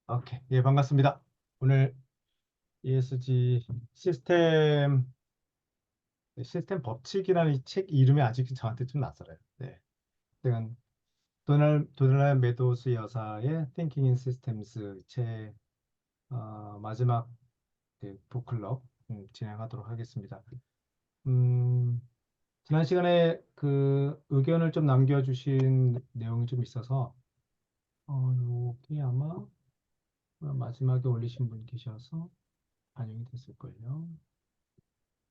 오케이. 예, 반갑습니다. 오늘 ESG 시스템 법칙이라는 이 책 이름이 아직 저한테 좀 낯설어요. 네. 제가 도널드 메도스 여사의 Thinking in Systems 책 마지막 그 북클럽 진행하도록 하겠습니다. 음, 지난 시간에 그 의견을 좀 남겨주신 내용이 좀 있어서 여기 아마 마지막에 올리신 분 계셔서 반영이 됐을걸요.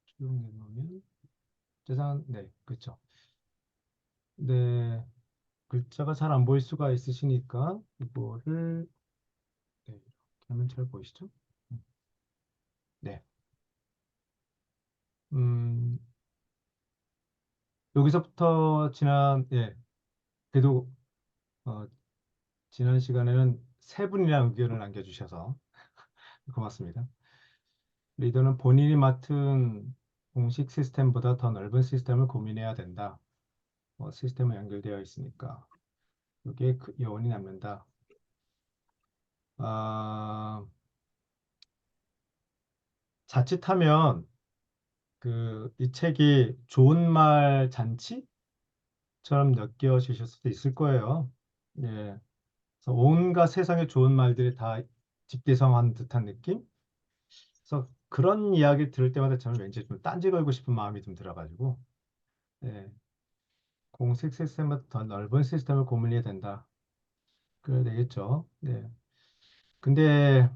수용해 놓으면 네, 그렇죠. 네, 글자가 잘 안 보일 수가 있으시니까 이거를 네, 이렇게 하면 잘 보이시죠? 음, 네, 음, 여기서부터 그래도 어, 지난 시간에는 세 분이나 의견을 남겨주셔서 고맙습니다. 리더는 본인이 맡은 공식 시스템보다 더 넓은 시스템을 고민해야 된다. 시스템은 연결되어 있으니까 이게 그 여운이 남는다. 아, 자칫하면 이 책이 좋은 말 잔치처럼 느껴지실 수도 있을 거예요. 예. 그래서 온갖 세상의 좋은 말들이 다 집대성한 듯한 느낌? 그래서 그런 이야기 들을 때마다 저는 왠지 좀 딴지 걸고 싶은 마음이 좀 들어가지고, 예. 공식 시스템보다 더 넓은 시스템을 고민해야 된다. 그래야 되겠죠. 네. 근데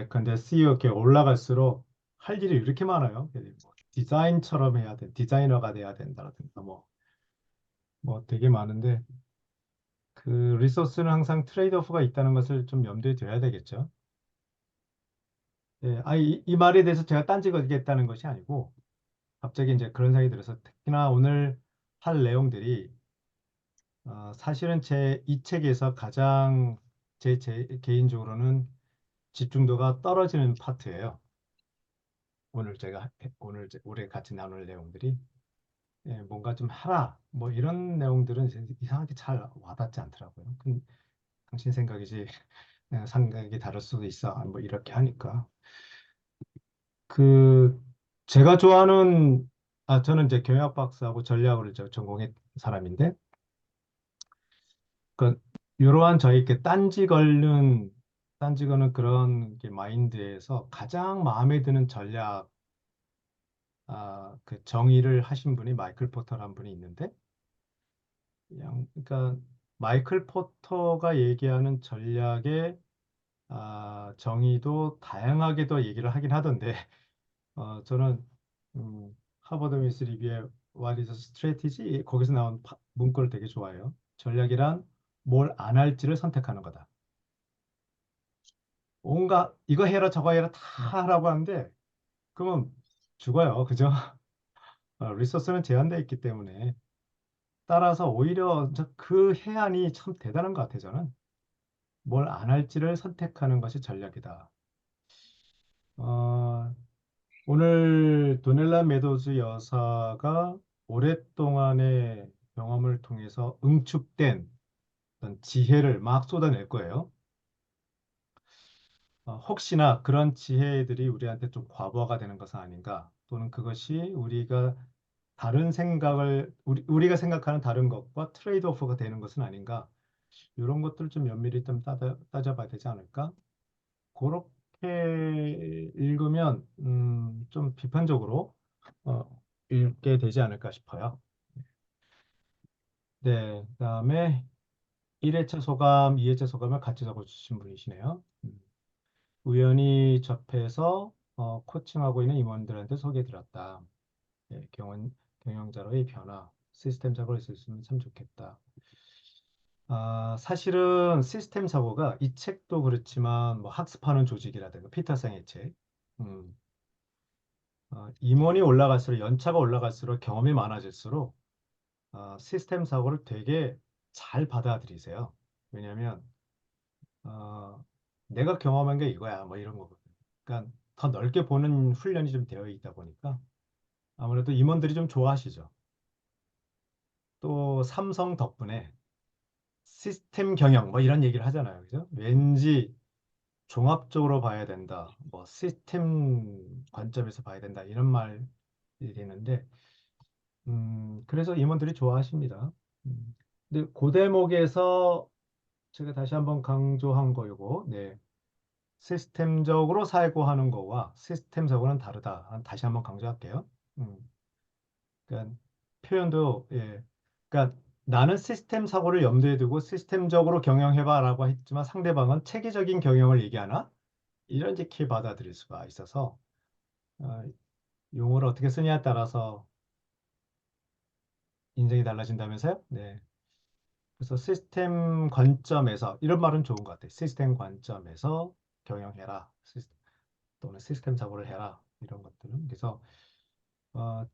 근데 CEO 이렇게 올라갈수록 할 일이 이렇게 많아요. 뭐 디자인처럼 해야 돼. 디자이너가 돼야 된다라든가 뭐 되게 많은데 그 리소스는 항상 트레이드오프가 있다는 것을 좀 염두에 둬야 되겠죠. 예, 이 말에 대해서 제가 딴지거리겠다는 것이 아니고 갑자기 이제 그런 생각이 들어서 특히나 오늘 할 내용들이 사실은 이 책에서 가장 제 개인적으로는 집중도가 떨어지는 파트예요. 올해 같이 나눌 내용들이 뭔가 좀 하라 뭐 이런 내용들은 이상하게 잘 와닿지 않더라고요. 당신 생각이지 생각이 다를 수도 있어. 뭐 이렇게 하니까. 그 제가 좋아하는 저는 이제 경영학 박사하고 전략을 이제 전공한 사람인데 그 이러한 저희 이렇게 딴지 거는 그런 이렇게 마인드에서 가장 마음에 드는 전략 그 정의를 하신 분이 마이클 포터라는 분이 있는데 그러니까 마이클 포터가 얘기하는 전략의 정의도 다양하게도 얘기를 하긴 하던데 저는 하버드 미스 리뷰의 What is a Strategy? 거기서 나온 문구를 되게 좋아해요. 전략이란 뭘 안 할지를 선택하는 거다. 온갖 이거 해라 저거 해라 다 하라고 하는데 그러면 죽어요. 그죠? 리소스는 제한되어 있기 때문에 따라서 오히려 그 해안이 참 대단한 것 같아요. 저는 뭘 안 할지를 선택하는 것이 전략이다. 어, 오늘 도넬라 메도즈 여사가 오랫동안의 경험을 통해서 응축된 어떤 지혜를 막 쏟아낼 거예요. 혹시나 그런 지혜들이 우리한테 좀 과부하가 되는 것은 아닌가, 또는 그것이 우리가 생각하는 다른 것과 트레이드오프가 되는 것은 아닌가, 이런 것들 좀 면밀히 좀 따져봐야 되지 않을까? 그렇게 읽으면 좀 비판적으로 어, 읽게 되지 않을까 싶어요. 네, 그다음에 1회차 소감, 2회차 소감을 같이 적어주신 분이시네요. 우연히 접해서 코칭하고 있는 임원들한테 소개해드렸다. 네, 경영자로의 변화, 시스템 사고를 있었으면 참 좋겠다. 사실은 시스템 사고가 이 책도 그렇지만 뭐 학습하는 조직이라든가 피터생의 책, 음, 임원이 올라갈수록 연차가 올라갈수록 경험이 많아질수록 시스템 사고를 되게 잘 받아들이세요. 왜냐하면 어, 내가 경험한 게 이거야 뭐 이런 거거든요. 그러니까 더 넓게 보는 훈련이 좀 되어 있다 보니까 아무래도 임원들이 좀 좋아하시죠. 또 삼성 덕분에 시스템 경영 뭐 이런 얘기를 하잖아요. 그죠? 왠지 종합적으로 봐야 된다. 뭐 시스템 관점에서 봐야 된다. 이런 말이 되는데 그래서 임원들이 좋아하십니다. 근데 그 대목에서 제가 다시 한번 강조한 거이고, 네. 시스템적으로 사고하는 거와 시스템적으로는 다르다. 다시 한번 강조할게요. 음, 그러니까 표현도, 예. 그러니까 나는 시스템 사고를 염두에 두고 시스템적으로 경영해봐라고 했지만 상대방은 체계적인 경영을 얘기하나? 이런 이렇게 받아들일 수가 있어서, 어, 용어를 어떻게 쓰냐에 따라서 인정이 달라진다면서요? 네. 그래서 시스템 관점에서 이런 말은 좋은 것 같아요. 시스템 관점에서 경영해라. 또는 시스템 사고를 해라. 이런 것들은. 그래서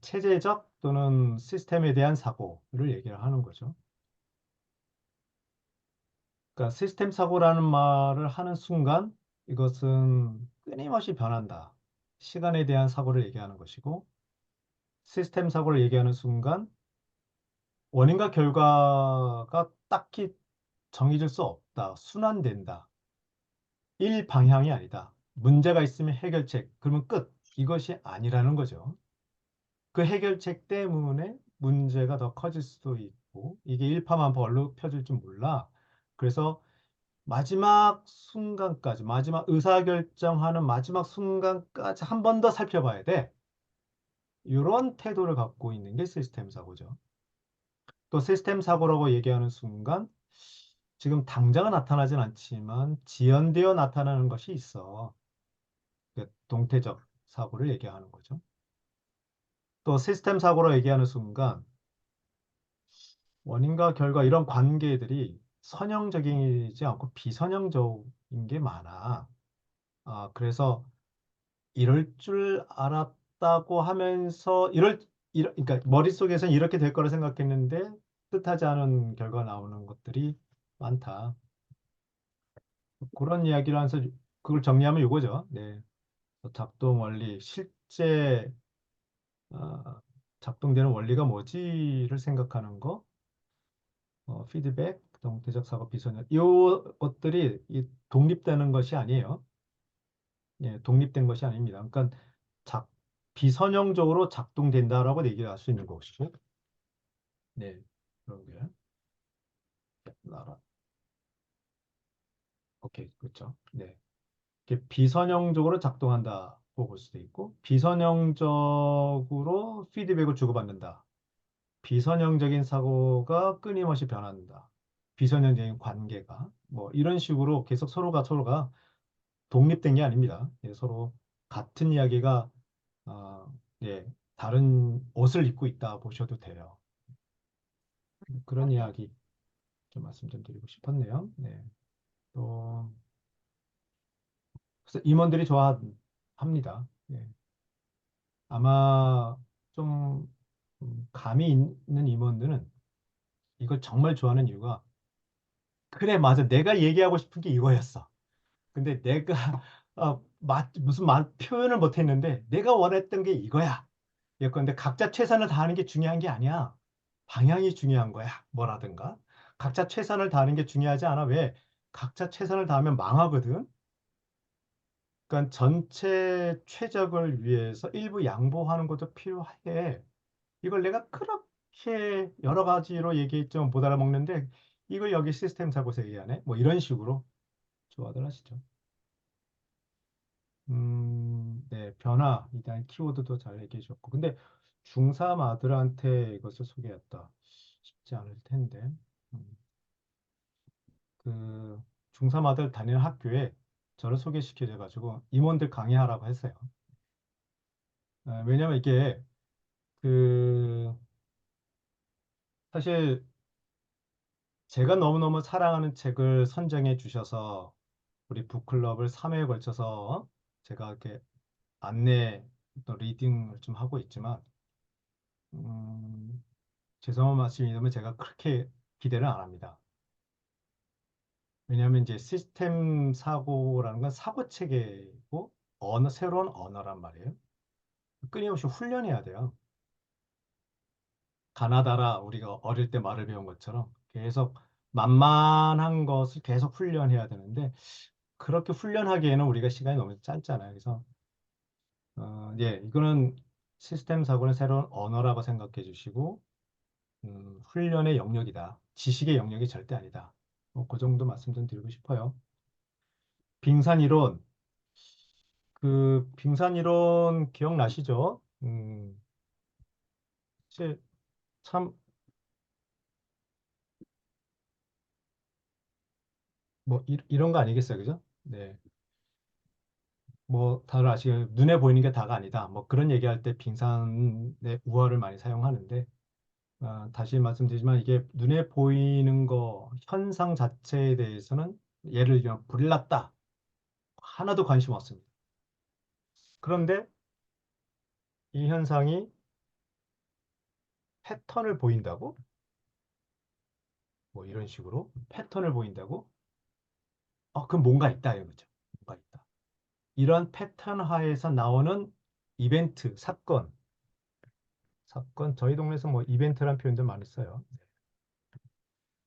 체제적 또는 시스템에 대한 사고를 얘기를 하는 거죠. 그러니까 시스템 사고라는 말을 하는 순간 이것은 끊임없이 변한다. 시간에 대한 사고를 얘기하는 것이고 시스템 사고를 얘기하는 순간 원인과 결과가 딱히 정해질 수 없다. 순환된다. 일방향이 아니다. 문제가 있으면 해결책, 그러면 끝. 이것이 아니라는 거죠. 그 해결책 때문에 문제가 더 커질 수도 있고, 이게 일파만파로 펴질 줄 몰라. 그래서 마지막 순간까지, 마지막 의사결정하는 마지막 순간까지 한 번 더 살펴봐야 돼. 이런 태도를 갖고 있는 게 시스템 사고죠. 또 시스템 사고라고 얘기하는 순간, 지금 당장은 나타나진 않지만 지연되어 나타나는 것이 있어. 그 동태적 사고를 얘기하는 거죠. 또 시스템 사고로 얘기하는 순간 원인과 결과 이런 관계들이 선형적이지 않고 비선형적인 게 많아. 그래서 이럴 줄 알았다고 하면서 그러니까 머릿속에서는 이렇게 될 거라 생각했는데 뜻하지 않은 결과 나오는 것들이 많다. 그런 이야기를 하면서 그걸 정리하면 이거죠. 네. 작동 원리, 실제 어, 작동되는 원리가 뭐지를 생각하는 거, 피드백, 동태적 사고, 비선형, 이 것들이 독립되는 것이 아니에요. 예, 독립된 것이 아닙니다. 그러니까 작, 비선형적으로 작동된다라고 얘기할 수 있는 것이고, 네, 그런 게 나라. 오케이, 그렇죠. 네, 이렇게 비선형적으로 작동한다고 볼 수도 있고, 비선형적으로 피드백을 주고받는다. 비선형적인 사고가 끊임없이 변한다. 비선형적인 관계가 뭐 이런 식으로 계속 서로가 독립된 게 아닙니다. 예, 서로 같은 이야기가 예, 다른 옷을 입고 있다 보셔도 돼요. 그런 이야기 좀 말씀 좀 드리고 싶었네요. 네. 또 그래서 임원들이 좋아합니다. 예. 아마 좀 감이 있는 임원들은 이걸 정말 좋아하는 이유가 그래 맞아 내가 얘기하고 싶은 게 이거였어. 근데 내가 무슨 말 표현을 못했는데 내가 원했던 게 이거야. 예컨대 각자 최선을 다하는 게 중요한 게 아니야. 방향이 중요한 거야. 뭐라든가. 각자 최선을 다하는 게 중요하지 않아. 왜? 각자 최선을 다하면 망하거든. 그러니까 전체 최적을 위해서 일부 양보하는 것도 필요해. 이걸 내가 그렇게 여러 가지로 얘기했지만 못 알아먹는데 이걸 여기 시스템 사고서 얘기하네. 뭐 이런 식으로 좋아들 하시죠. 네, 변화, 일단 키워드도 잘 얘기해 주셨고. 근데 중3 아들한테 이것을 소개했다. 쉽지 않을 텐데. 음, 그 중3 아들 다니는 학교에 저를 소개시켜줘가지고 임원들 강의하라고 했어요. 왜냐면 이게 그 사실 제가 너무너무 사랑하는 책을 선정해 주셔서 우리 북클럽을 3회에 걸쳐서 제가 이렇게 안내 또 리딩을 좀 하고 있지만 음, 죄송한 말씀이라면 제가 그렇게 기대를 안 합니다. 왜냐하면 이제 시스템 사고라는 건 사고 체계고 새로운 언어란 말이에요. 끊임없이 훈련해야 돼요. 가나다라 우리가 어릴 때 말을 배운 것처럼 계속 만만한 것을 계속 훈련해야 되는데 그렇게 훈련하기에는 우리가 시간이 너무 짧잖아요. 그래서 예, 이거는 시스템 사고는 새로운 언어라고 생각해 주시고 훈련의 영역이다. 지식의 영역이 절대 아니다. 그 정도 말씀 좀 드리고 싶어요. 빙산 이론, 그 빙산 이론 기억나시죠? 사실 참 뭐 이런 거 아니겠어요, 그죠? 네, 뭐 다들 아시겠 눈에 보이는 게 다가 아니다. 뭐 그런 얘기할 때 빙산의 우화를 많이 사용하는데 다시 말씀드리지만 이게 눈에 보이는 거 현상 자체에 대해서는 예를 들면 불이 났다. 하나도 관심 없습니다. 그런데 이 현상이 패턴을 보인다고? 뭐 이런 식으로 패턴을 보인다고? 그럼 뭔가 있다 이거죠. 뭔가 있다. 이런 패턴 하에서 나오는 이벤트, 사건, 저희 동네에서 뭐 이벤트란 표현도 많이 써요.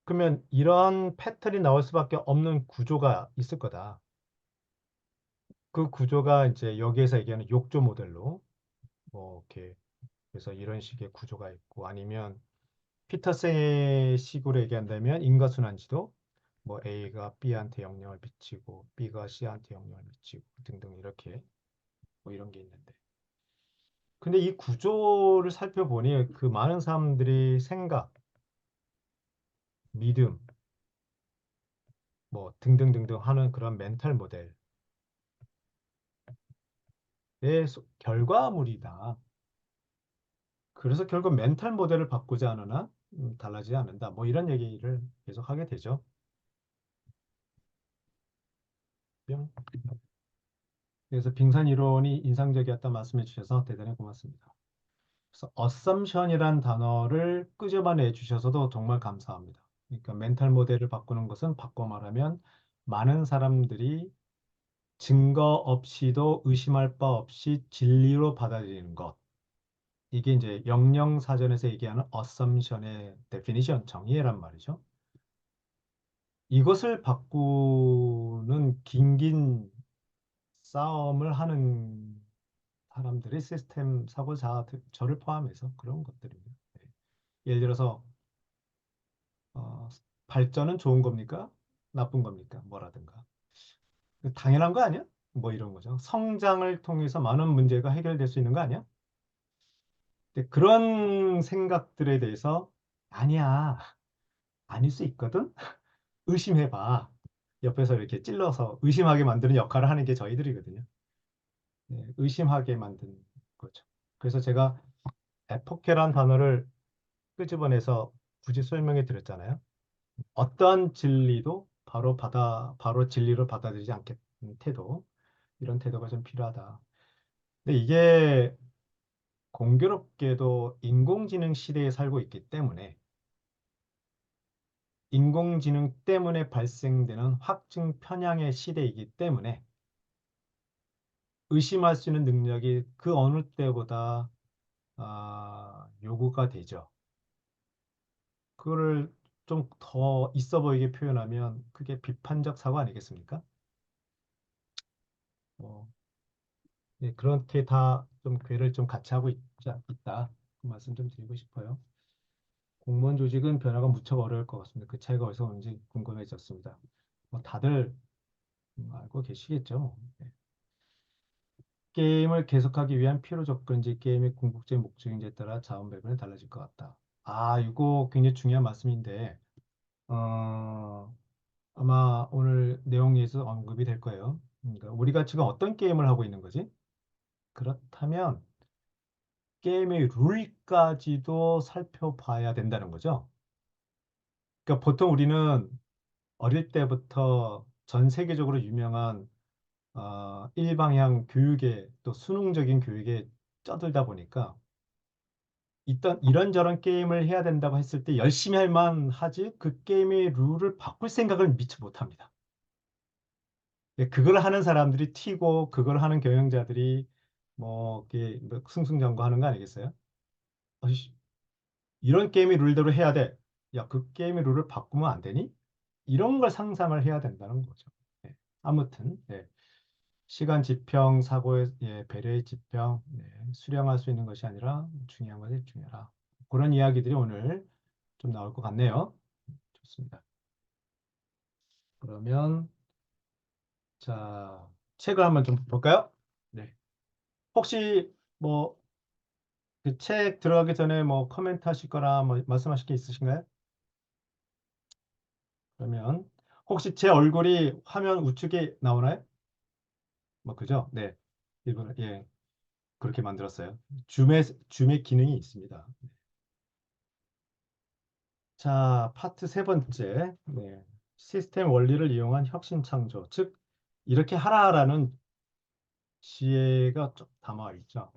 그러면 이런 패턴이 나올 수밖에 없는 구조가 있을 거다. 그 구조가 이제 여기에서 얘기하는 욕조 모델로 뭐 이렇게 그래서 이런 식의 구조가 있고 아니면 피터슨의 식으로 얘기한다면 인과순환지도 뭐 A가 B한테 영향을 미치고 B가 C한테 영향을 미치고 등등 이렇게 뭐 이런 게 있는데 근데 이 구조를 살펴보니 그 많은 사람들이 생각, 믿음, 뭐 등등등등 하는 그런 멘탈 모델의 결과물이다. 그래서 결국 멘탈 모델을 바꾸지 않으나 달라지지 않는다. 뭐 이런 얘기를 계속 하게 되죠. 뿅. 그래서 빙산 이론이 인상적이었다 말씀해 주셔서 대단히 고맙습니다. 그래서 assumption이란 단어를 끄집어내 주셔서도 정말 감사합니다. 그러니까 멘탈 모델을 바꾸는 것은 바꿔 말하면 많은 사람들이 증거 없이도 의심할 바 없이 진리로 받아들이는 것. 이게 이제 영영사전에서 얘기하는 assumption의 definition, 정의란 말이죠. 이것을 바꾸는 긴긴 싸움을 하는 사람들이 시스템 사고자 저를 포함해서 그런 것들입니다. 네. 예를 들어서 발전은 좋은 겁니까? 나쁜 겁니까? 뭐라든가. 당연한 거 아니야? 뭐 이런 거죠. 성장을 통해서 많은 문제가 해결될 수 있는 거 아니야? 근데 그런 생각들에 대해서 아니야. 아닐 수 있거든? 의심해봐. 옆에서 이렇게 찔러서 의심하게 만드는 역할을 하는 게 저희들이거든요. 네, 의심하게 만드는 거죠. 그래서 제가 에포케란 단어를 끄집어내서 굳이 설명해 드렸잖아요. 어떠한 진리도 바로 진리로 받아들이지 않겠는 태도, 이런 태도가 좀 필요하다. 근데 이게 공교롭게도 인공지능 시대에 살고 있기 때문에 인공지능 때문에 발생되는 확증 편향의 시대이기 때문에 의심할 수 있는 능력이 그 어느 때보다 요구가 되죠. 그거를 좀 더 있어 보이게 표현하면 그게 비판적 사고 아니겠습니까? 어, 네, 그렇게 다 좀 궤를 좀 같이 하고 있다. 그 말씀 좀 드리고 싶어요. 공무원 조직은 변화가 무척 어려울 것 같습니다. 그 차이가 어디서 오는지 궁금해졌습니다. 뭐 다들 알고 계시겠죠. 네. 게임을 계속하기 위한 필요 조건인지 게임의 궁극적인 목적인지에 따라 자원 배분이 달라질 것 같다. 이거 굉장히 중요한 말씀인데 어, 아마 오늘 내용에서 언급이 될 거예요. 그러니까 우리가 지금 어떤 게임을 하고 있는 거지? 그렇다면 게임의 룰까지도 살펴봐야 된다는 거죠. 그러니까 보통 우리는 어릴 때부터 전 세계적으로 유명한 일방향 교육에 또 수능적인 교육에 쩌들다 보니까 이런저런 게임을 해야 된다고 했을 때 열심히 할 만하지 그 게임의 룰을 바꿀 생각을 미처 못합니다. 그걸 하는 사람들이 튀고 그걸 하는 경영자들이 뭐 이렇게 뭐 승승장구하는 거 아니겠어요? 어이씨, 이런 게임의 룰대로 해야 돼. 야, 그 게임의 룰을 바꾸면 안 되니? 이런 걸 상상을 해야 된다는 거죠. 네. 아무튼 네. 시간 지평, 사고의 배려의 지평, 네. 수령할 수 있는 것이 아니라 중요한 것에 집중해라. 그런 이야기들이 오늘 좀 나올 것 같네요. 좋습니다. 그러면 자, 책을 한번 좀 볼까요? 네. 혹시 뭐 그 책 들어가기 전에 뭐 코멘트 하실 거나 뭐 말씀하실 게 있으신가요? 그러면 혹시 제 얼굴이 화면 우측에 나오나요? 뭐 그죠? 네. 이번 예. 그렇게 만들었어요. 줌의 기능이 있습니다. 자, 파트 세 번째. 네. 시스템 원리를 이용한 혁신 창조. 즉 이렇게 하라라는 지혜가 좀 담아 있죠.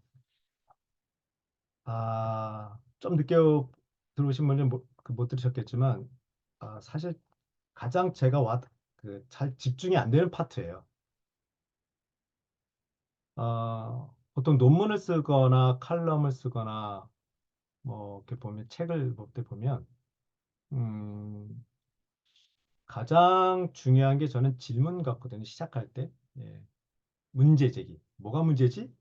좀 늦게 들어오신 분은 못 들으셨겠지만, 사실 가장 제가 잘 집중이 안 되는 파트예요. 보통 논문을 쓰거나 칼럼을 쓰거나 뭐 이렇게 보면 책을 볼 때 보면 음, 가장 중요한 게 저는 질문 같거든요. 시작할 때. 예. 문제 제기. 뭐가 문제지?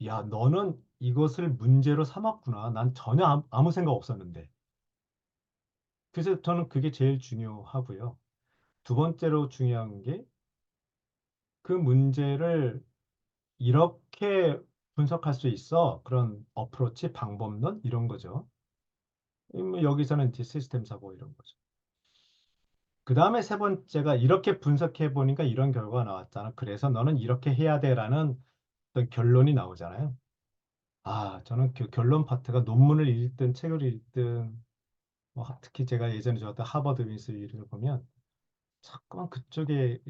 야, 너는 이것을 문제로 삼았구나. 난 전혀 아무 생각 없었는데. 그래서 저는 그게 제일 중요하고요. 두 번째로 중요한 게 그 문제를 이렇게 분석할 수 있어. 그런 어프로치, 방법론 이런 거죠. 뭐 여기서는 이제 시스템 사고 이런 거죠. 그 다음에 세 번째가 이렇게 분석해 보니까 이런 결과가 나왔잖아. 그래서 너는 이렇게 해야 돼라는 어떤 결론이 나오잖아요. 저는 그 결론 파트가 논문을 읽든 책을 읽든 특히 제가 예전에 좋았던 하버드 비즈니스 리뷰를 보면 자꾸만 그쪽에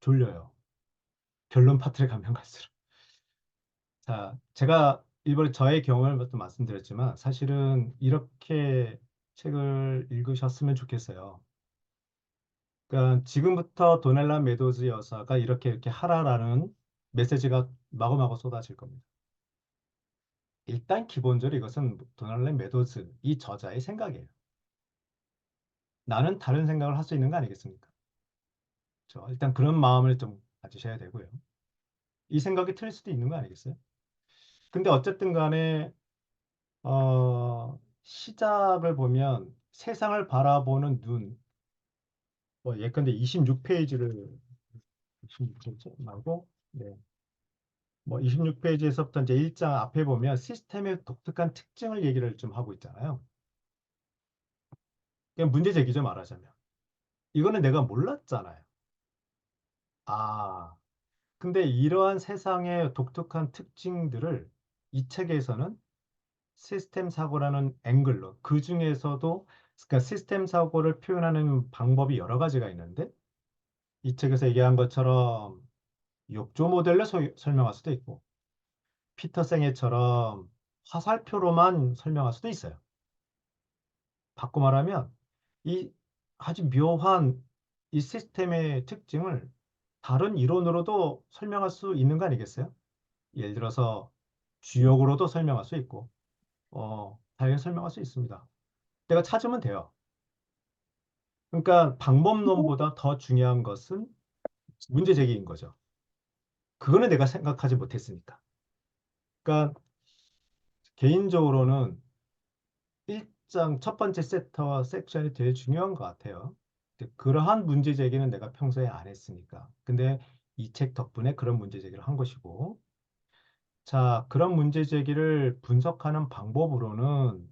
졸려요. 결론 파트를 가면 갈수록. 자, 제가 일본에 저의 경험을 좀 말씀드렸지만 사실은 이렇게 책을 읽으셨으면 좋겠어요. 그러니까 지금부터 도넬라 메도즈 여사가 이렇게 하라라는 메시지가 마구마구 쏟아질 겁니다. 일단 기본적으로 이것은 도넬라 메도즈 이 저자의 생각이에요. 나는 다른 생각을 할 수 있는 거 아니겠습니까? 일단 그런 마음을 좀 가지셔야 되고요. 이 생각이 틀릴 수도 있는 거 아니겠어요? 근데 어쨌든 간에 시작을 보면 세상을 바라보는 눈, 예컨대 26페이지를 26페이지 말고 네. 뭐 26페이지에서부터 이제 1장 앞에 보면 시스템의 독특한 특징을 얘기를 좀 하고 있잖아요. 그냥 문제 제기죠, 말하자면. 이거는 내가 몰랐잖아요. 아, 근데 이러한 세상의 독특한 특징들을 이 책에서는 시스템 사고라는 앵글로, 그 중에서도 그러니까 시스템 사고를 표현하는 방법이 여러 가지가 있는데 이 책에서 얘기한 것처럼 욕조 모델로 설명할 수도 있고 피터 생애처럼 화살표로만 설명할 수도 있어요. 바꿔 말하면 이 아주 묘한 이 시스템의 특징을 다른 이론으로도 설명할 수 있는 거 아니겠어요? 예를 들어서 주역으로도 설명할 수 있고 다양하게 설명할 수 있습니다. 내가 찾으면 돼요. 그러니까 방법론보다 더 중요한 것은 문제 제기인 거죠. 그거는 내가 생각하지 못했으니까. 그러니까 개인적으로는 1장 첫 번째 섹터와 섹션이 되게 중요한 것 같아요. 근데 그러한 문제 제기는 내가 평소에 안 했으니까. 근데 이 책 덕분에 그런 문제 제기를 한 것이고, 자, 그런 문제 제기를 분석하는 방법으로는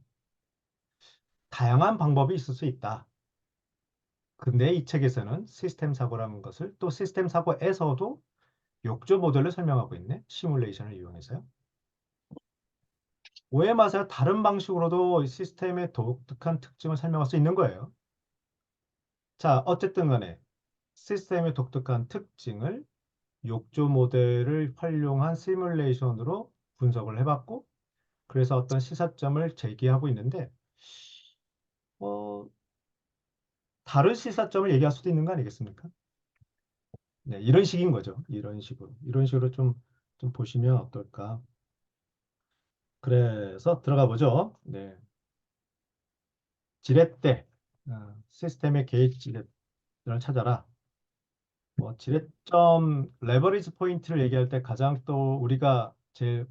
다양한 방법이 있을 수 있다. 근데 이 책에서는 시스템 사고라는 것을 또 시스템 사고에서도 욕조 모델을 설명하고 있네. 시뮬레이션을 이용해서요. 오해 마세요. 다른 방식으로도 시스템의 독특한 특징을 설명할 수 있는 거예요. 자, 어쨌든 간에 시스템의 독특한 특징을 욕조 모델을 활용한 시뮬레이션으로 분석을 해봤고, 그래서 어떤 시사점을 제기하고 있는데, 어, 다른 시사점을 얘기할 수도 있는 거 아니겠습니까? 네, 이런 식인 거죠. 이런 식으로. 이런 식으로 좀 보시면 어떨까. 그래서 들어가 보죠. 네. 지렛대, 시스템의 게이지 지렛대를 찾아라. 뭐 지렛점 레버리지 포인트를 얘기할 때 가장 또 우리가 제일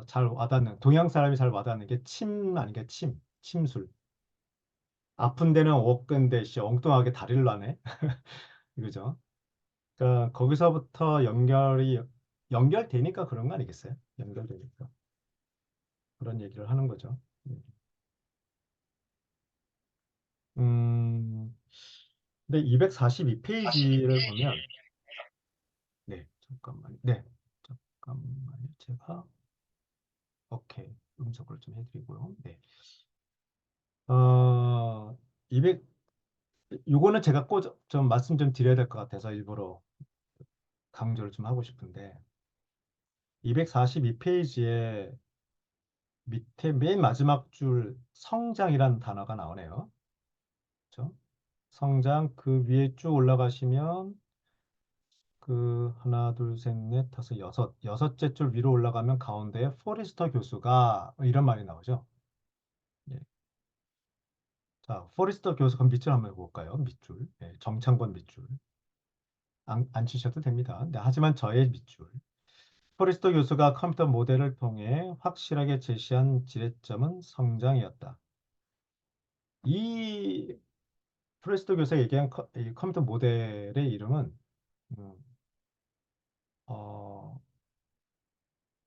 잘 와닿는 동양 사람이 잘 와닿는 게 침 아닌가 침술. 아픈 데는 억근데 씨 엉뚱하게 다리를 놔네. 그죠? 그러니까 거기서부터 연결되니까 그런 거 아니겠어요? 연결되니까 그런 얘기를 하는 거죠. 음, 근데 242페이지를 보면 네, 잠깐만요. 네, 잠깐만요. 제가 오케이 음성을 좀 해드리고요. 네, 어, 200 요거는 제가 꼭 좀 말씀 좀 드려야 될 것 같아서 일부러 강조를 좀 하고 싶은데 242페이지에 밑에 맨 마지막 줄 성장이라는 단어가 나오네요. 그렇죠? 성장 그 위에 쭉 올라가시면 그 하나 둘 셋 넷 다섯 여섯째 줄 위로 올라가면 가운데에 포레스터 교수가 이런 말이 나오죠. 예. 자, 포레스터 교수 그럼 밑줄 한번 볼까요? 밑줄. 예, 정창권 밑줄. 안 치셔도 됩니다. 네, 하지만 저의 밑줄. 포레스터 교수가 컴퓨터 모델을 통해 확실하게 제시한 지렛점은 성장이었다. 이 포레스터 교수가 얘기한 이 컴퓨터 모델의 이름은 음, 어,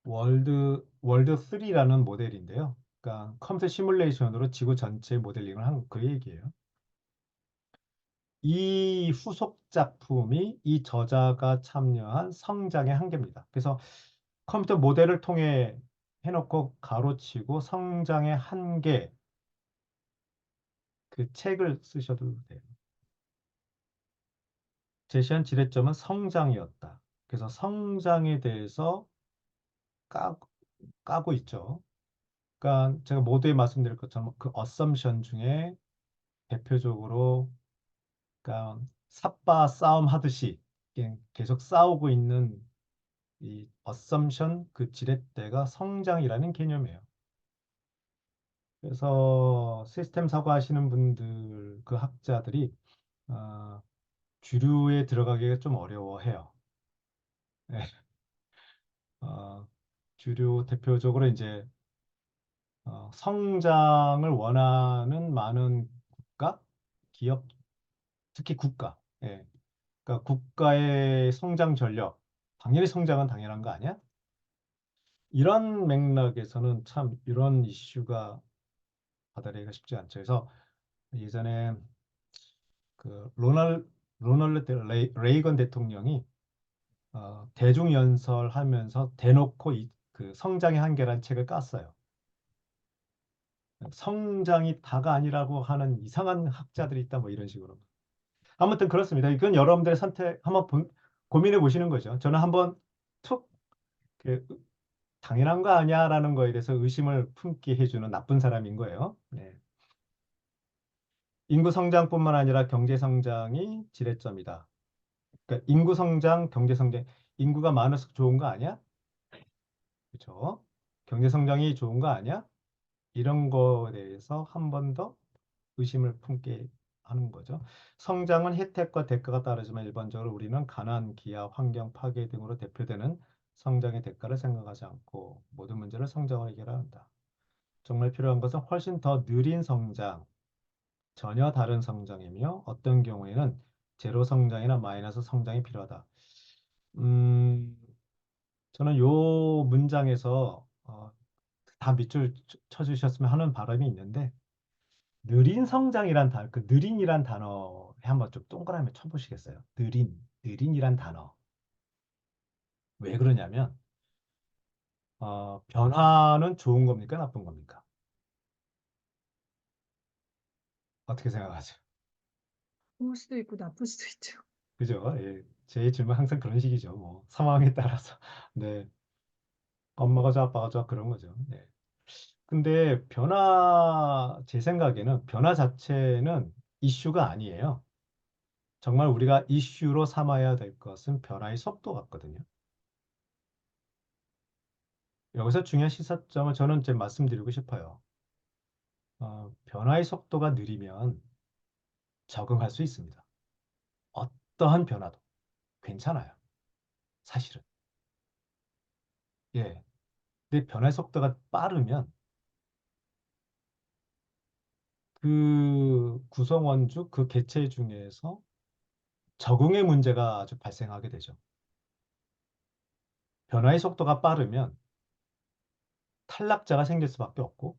월드 3라는 모델인데요. 그러니까 컴퓨터 시뮬레이션으로 지구 전체 모델링을 한 그 얘기예요. 이 후속 작품이 이 저자가 참여한 성장의 한계입니다. 그래서 컴퓨터 모델을 통해 해놓고 가로치고 성장의 한계 그 책을 쓰셔도 돼요. 제시한 지렛점은 성장이었다. 그래서 성장에 대해서 까, 까고 있죠. 그러니까 제가 모두에 말씀드릴 것처럼 그 어썸션 중에 대표적으로 그러니까 삿바 싸움 하듯이 계속 싸우고 있는 이 어썸션 그 지렛대가 성장이라는 개념이에요. 그래서 시스템 사고 하시는 분들 그 학자들이 어, 주류에 들어가기가 좀 어려워해요. 네. 어, 주류 대표적으로 이제 성장을 원하는 많은 국가, 기업, 특히 국가. 예. 그러니까 국가의 성장 전력, 당연히 성장은 당연한 거 아니야? 이런 맥락에서는 참 이런 이슈가 받아들이기가 쉽지 않죠. 그래서 예전에 그 로널드 레이건 대통령이 대중연설하면서 대놓고 그 성장의 한계라는 책을 깠어요. 성장이 다가 아니라고 하는 이상한 학자들이 있다 뭐 이런 식으로. 아무튼 그렇습니다. 이건 여러분들의 선택 한번 고민해 보시는 거죠. 저는 한번 툭 그, 당연한 거 아니야라는 거에 대해서 의심을 품게 해주는 나쁜 사람인 거예요. 네. 인구 성장뿐만 아니라 경제 성장이 지렛점이다. 그러니까 인구 성장, 경제 성장, 인구가 많아서 좋은 거 아니야? 그렇죠? 경제 성장이 좋은 거 아니야? 이런 거에 대해서 한 번 더 의심을 품게 하는 거죠. 성장은 혜택과 대가가 따르지만 일반적으로 우리는 가난, 기아, 환경 파괴 등으로 대표되는 성장의 대가를 생각하지 않고 모든 문제를 성장으로 해결한다. 정말 필요한 것은 훨씬 더 느린 성장, 전혀 다른 성장이며 어떤 경우에는 제로 성장이나 마이너스 성장이 필요하다. 음, 저는 요 문장에서 다 밑줄 쳐주셨으면 하는 바람이 있는데 느린 성장이란 단어, 그 느린이란 단어에 한번 좀 동그라미 쳐보시겠어요? 느린이란 단어. 왜 그러냐면 변화는 좋은 겁니까, 나쁜 겁니까? 어떻게 생각하세요? 좋을 수도 있고 나쁠 수도 있죠. 그죠? 예, 제 질문 항상 그런 식이죠. 뭐 상황에 따라서. 네, 엄마가 좋아, 아빠가 좋아 그런 거죠. 네. 근데 제 생각에는 변화 자체는 이슈가 아니에요. 정말 우리가 이슈로 삼아야 될 것은 변화의 속도 같거든요. 여기서 중요한 시사점을 저는 좀 말씀드리고 싶어요. 변화의 속도가 느리면 적응할 수 있습니다. 어떠한 변화도 괜찮아요. 사실은. 예. 근데 변화의 속도가 빠르면 그 구성원 중 그 개체 중에서 적응의 문제가 아주 발생하게 되죠. 변화의 속도가 빠르면 탈락자가 생길 수밖에 없고,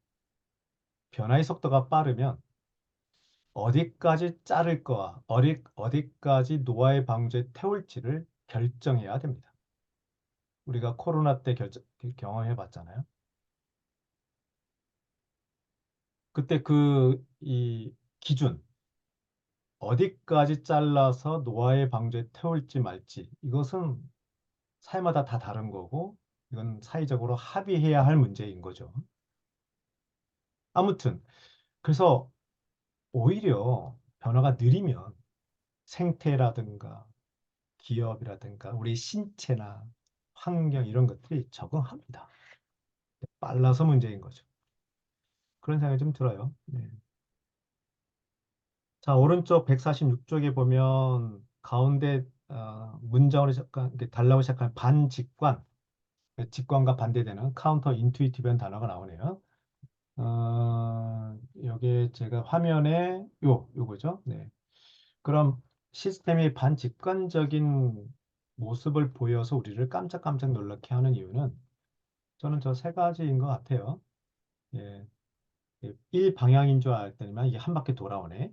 변화의 속도가 빠르면 어디까지 자를 거와 어디까지 노화의 방주에 태울지를 결정해야 됩니다. 우리가 코로나 때 경험해 봤잖아요. 그때 이 기준, 어디까지 잘라서 노화의 방주에 태울지 말지, 이것은 사회마다 다 다른 거고, 이건 사회적으로 합의해야 할 문제인 거죠. 아무튼, 그래서 오히려 변화가 느리면 생태라든가 기업이라든가 우리 신체나 환경 이런 것들이 적응합니다. 빨라서 문제인 거죠. 그런 생각이 좀 들어요. 네. 자, 오른쪽 146쪽에 보면 가운데 문장으로 잠깐 이렇게 달라고 시작한 반직관, 직관과 반대되는 카운터 인투이티브한 단어가 나오네요. 여기에 제가 화면에 요거죠. 네. 그럼 시스템이 반직관적인 모습을 보여서 우리를 깜짝깜짝 놀라게 하는 이유는 저는 저 세 가지인 것 같아요. 예. 일방향인 줄 알았더니만 이게 한 바퀴 돌아오네.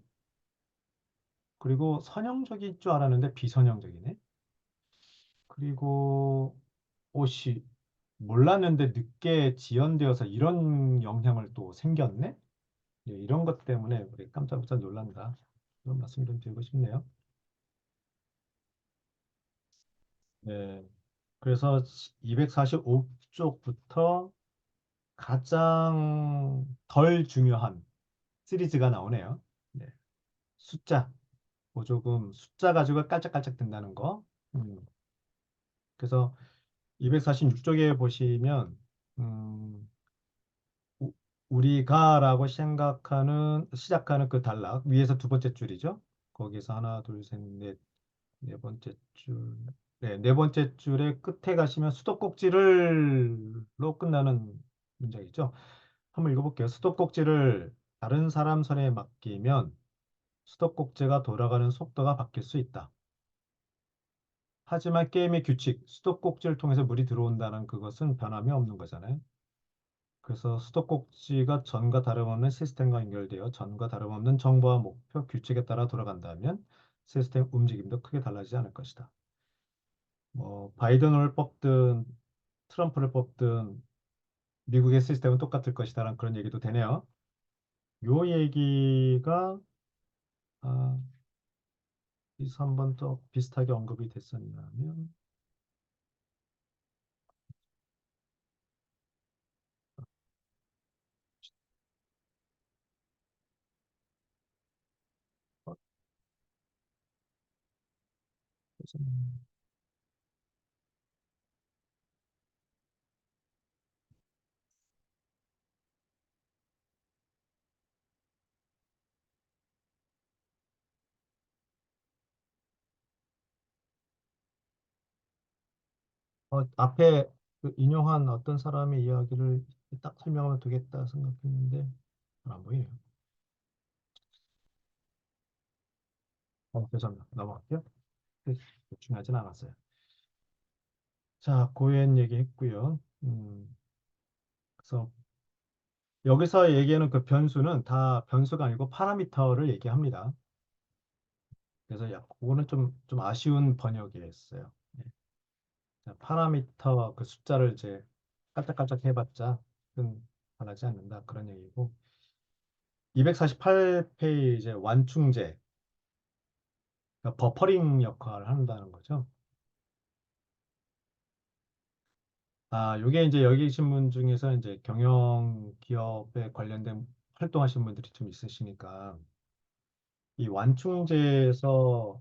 그리고 선형적일 줄 알았는데 비선형적이네. 그리고 옷이 몰랐는데 늦게 지연되어서 이런 영향을 또 생겼네. 예, 이런 것 때문에 우리 깜짝깜짝 놀란다. 그런 말씀 좀 드리고 싶네요. 네. 그래서 245쪽부터 가장 덜 중요한 시리즈가 나오네요. 네. 숫자. 보조금 숫자 가지고 깔짝깔짝 된다는 거. 그래서 246쪽에 보시면 음, 우- 우리가라고 시작하는 그 단락 위에서 두 번째 줄이죠. 거기서 하나, 둘, 셋, 넷, 네 번째 줄, 네, 네 번째 줄의 끝에 가시면 수도꼭지를로 끝나는 문장이죠. 한번 읽어볼게요. 수도꼭지를 다른 사람 손에 맡기면 수도꼭지가 돌아가는 속도가 바뀔 수 있다. 하지만 게임의 규칙, 수도꼭지를 통해서 물이 들어온다는 그것은 변함이 없는 거잖아요. 그래서 수도꼭지가 전과 다름없는 시스템과 연결되어 전과 다름없는 정보와 목표, 규칙에 따라 돌아간다면 시스템 움직임도 크게 달라지지 않을 것이다. 뭐 바이든을 뽑든 트럼프를 뽑든 미국의 시스템은 똑같을 것이다라는 그런 얘기도 되네요. 요 얘기가 아, 여기서 한 번 더 비슷하게 언급이 됐었냐면 어, 앞에 그 인용한 어떤 사람의 이야기를 딱 설명하면 되겠다 생각했는데 잘 안 보이네요. 죄송합니다. 넘어갈게요. 네, 중요하진 않았어요. 자, 고엔 얘기했고요. 그래서 여기서 얘기하는 그 변수는 다 변수가 아니고 파라미터를 얘기합니다. 그래서 그거는 좀 아쉬운 번역이었어요. 네. 자, 파라미터 그 숫자를 이제 깔짝깔짝 해봤자 큰 변하지 않는다 그런 얘기고 248페이지 완충제 그러니까 버퍼링 역할을 한다는 거죠. 요게 이제 여기 계신 분 중에서 이제 경영 기업에 관련된 활동하신 분들이 좀 있으시니까 이 완충제에서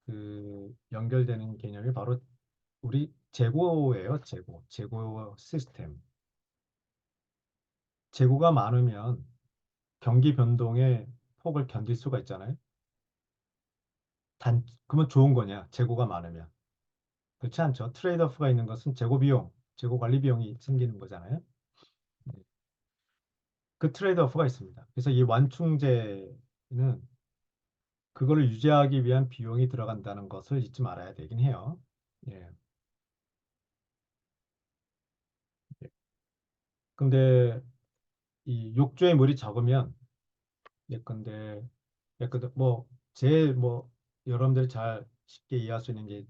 그 연결되는 개념이 바로 우리 재고예요. 재고 시스템. 재고가 많으면 경기 변동의 폭을 견딜 수가 있잖아요. 그러면 좋은 거냐? 재고가 많으면. 그렇지 않죠. 트레이드오프가 있는 것은 재고 비용, 재고 관리 비용이 생기는 거잖아요. 네. 그 트레이드오프가 있습니다. 그래서 이 완충제는 그거를 유지하기 위한 비용이 들어간다는 것을 잊지 말아야 되긴 해요. 예. 예. 근데 이 욕조에 물이 적으면 예컨대 예컨대 뭐 여러분들이 잘 쉽게 이해할 수 있는 게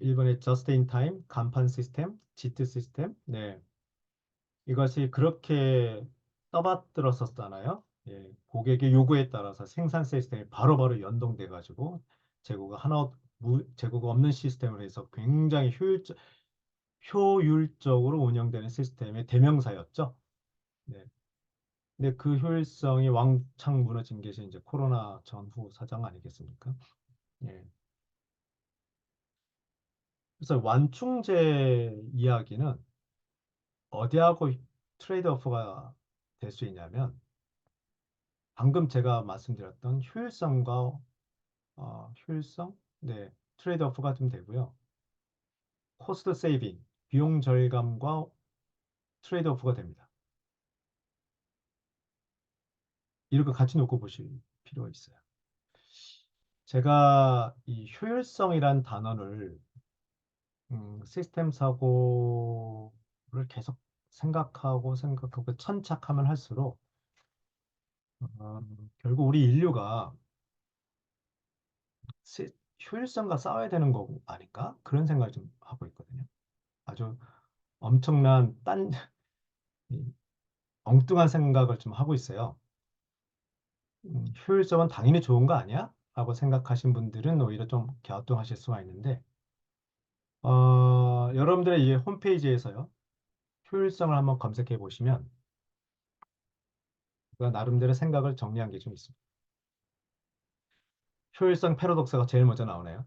일본의 Just in Time 간판 시스템, 지트 시스템, 네, 이것이 그렇게 떠받들었었잖아요. 예, 고객의 요구에 따라서 생산 시스템이 바로바로 연동돼 가지고 재고가 재고가 없는 시스템으로 해서 굉장히 효율적으로 운영되는 시스템의 대명사였죠. 네. 근데 그 효율성이 왕창 무너진 게 이제 코로나 전후 사정 아니겠습니까? 예. 그래서 완충제 이야기는 어디하고 트레이드오프가 될 수 있냐면 방금 제가 말씀드렸던 효율성, 네, 트레이드오프가 좀 되고요. 코스트 세이빙, 비용 절감과 트레이드오프가 됩니다. 이렇게 같이 놓고 보실 필요가 있어요. 제가 이 효율성이란 단어를 시스템 사고를 계속 생각하고 천착하면 할수록 어, 결국 우리 인류가 시- 효율성과 싸워야 되는 거 아닌가? 그런 생각을 좀 하고 있거든요. 아주 엄청난 이 엉뚱한 생각을 좀 하고 있어요. 효율성은 당연히 좋은 거 아니야? 라고 생각하신 분들은 오히려 좀 갸우뚱하실 수가 있는데, 여러분들의 이 홈페이지에서요, 효율성을 한번 검색해 보시면, 그 나름대로 생각을 정리한 게 좀 있습니다. 효율성 패러독스가 제일 먼저 나오네요.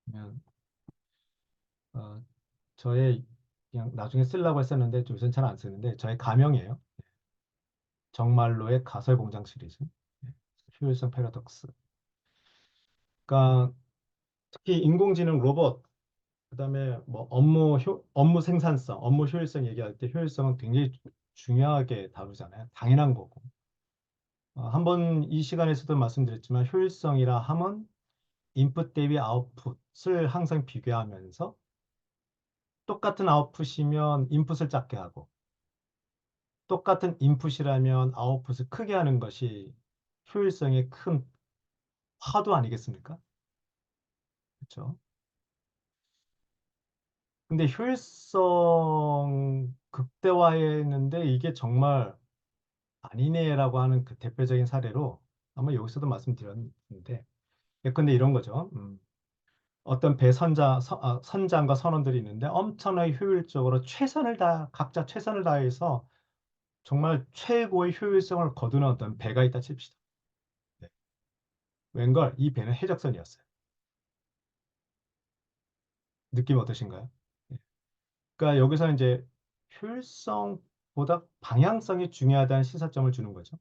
그냥, 어, 저의 그냥 나중에 쓰려고 했었는데, 요새는 잘 안 쓰는데, 저의 가명이에요. 정말로의 가설 공장 시리즈. 네, 효율성 패러독스. 그러니까 특히 인공지능 로봇, 그다음에 뭐 업무 생산성, 업무 효율성 얘기할 때 효율성은 굉장히 중요하게 다루잖아요. 당연한 거고. 한번 이 시간에서도 말씀드렸지만 효율성이라 함은 인풋 대비 아웃풋을 항상 비교하면서 똑같은 아웃풋이면 인풋을 작게 하고 똑같은 인풋이라면 아웃풋을 크게 하는 것이 효율성의 큰 화두 아니겠습니까? 그렇죠? 근데 효율성 극대화했는데 이게 정말 아니네라고 하는 그 대표적인 사례로 아마 여기서도 말씀드렸는데 예컨대 이런 거죠. 어떤 선장과 선원들이 있는데 엄청나게 효율적으로 각자 최선을 다해서 정말 최고의 효율성을 거두는 어떤 배가 있다 칩시다. 네. 웬걸 이 배는 해적선이었어요. 느낌 어떠신가요? 네. 그러니까 여기서 이제 효율성보다 방향성이 중요하다는 시사점을 주는 거죠.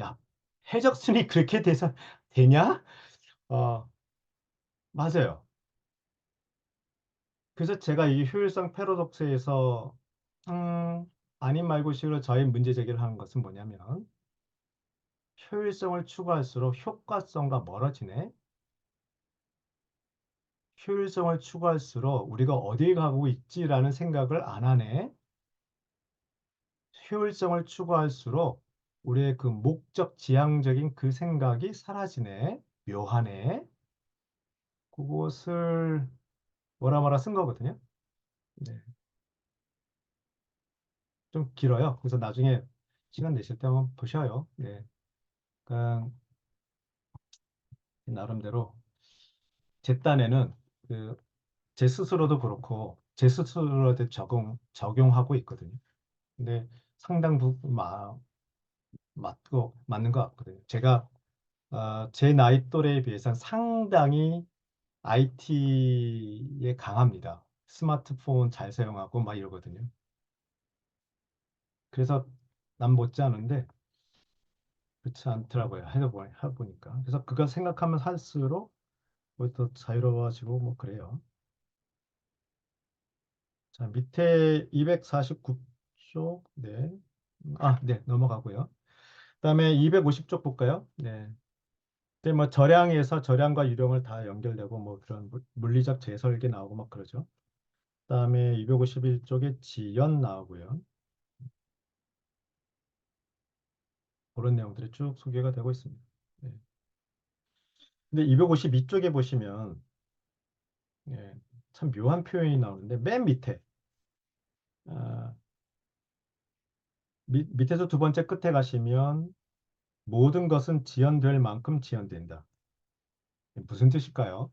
야, 해적선이 그렇게 되냐? 어, 맞아요. 그래서 제가 이 효율성 패러독스에서 아닌 말고식으로 저희 문제 제기를 하는 것은 뭐냐면 효율성을 추구할수록 효과성과 멀어지네. 효율성을 추구할수록 우리가 어디에 가고 있지라는 생각을 안 하네. 효율성을 추구할수록 우리의 그 목적 지향적인 그 생각이 사라지네. 묘하네. 그것을 뭐라 쓴 거거든요. 네. 좀 길어요. 그래서 나중에 시간 내실 때 한번 보셔요. 네. 그러니까 나름대로 제 딴에는 그 제 스스로도 그렇고 제 스스로한테 적용하고 있거든요. 근데 상당 부분 맞는 것 같거든요. 제가 제 나이 또래에 비해서는 상당히 IT에 강합니다. 스마트폰 잘 사용하고 막 이러거든요. 그래서 남 못지않은데 그렇지 않더라고요. 해보니까. 그래서 그걸 생각하면 할수록 뭐더 자유로워지고 뭐 그래요. 자, 밑에 249쪽, 네. 네, 넘어가고요. 그다음에 250쪽 볼까요? 네. 근데 뭐 절양에서 절양과 유령을 다 연결되고 뭐 그런 물리적 재설계 나오고 막 그러죠. 그다음에 251쪽에 지연 나오고요. 그런 내용들이 쭉 소개가 되고 있습니다. 네. 근데 252쪽에 보시면 예, 참 묘한 표현이 나오는데 맨 밑에 아, 밑에서 두 번째 끝에 가시면 모든 것은 지연될 만큼 지연된다. 무슨 뜻일까요?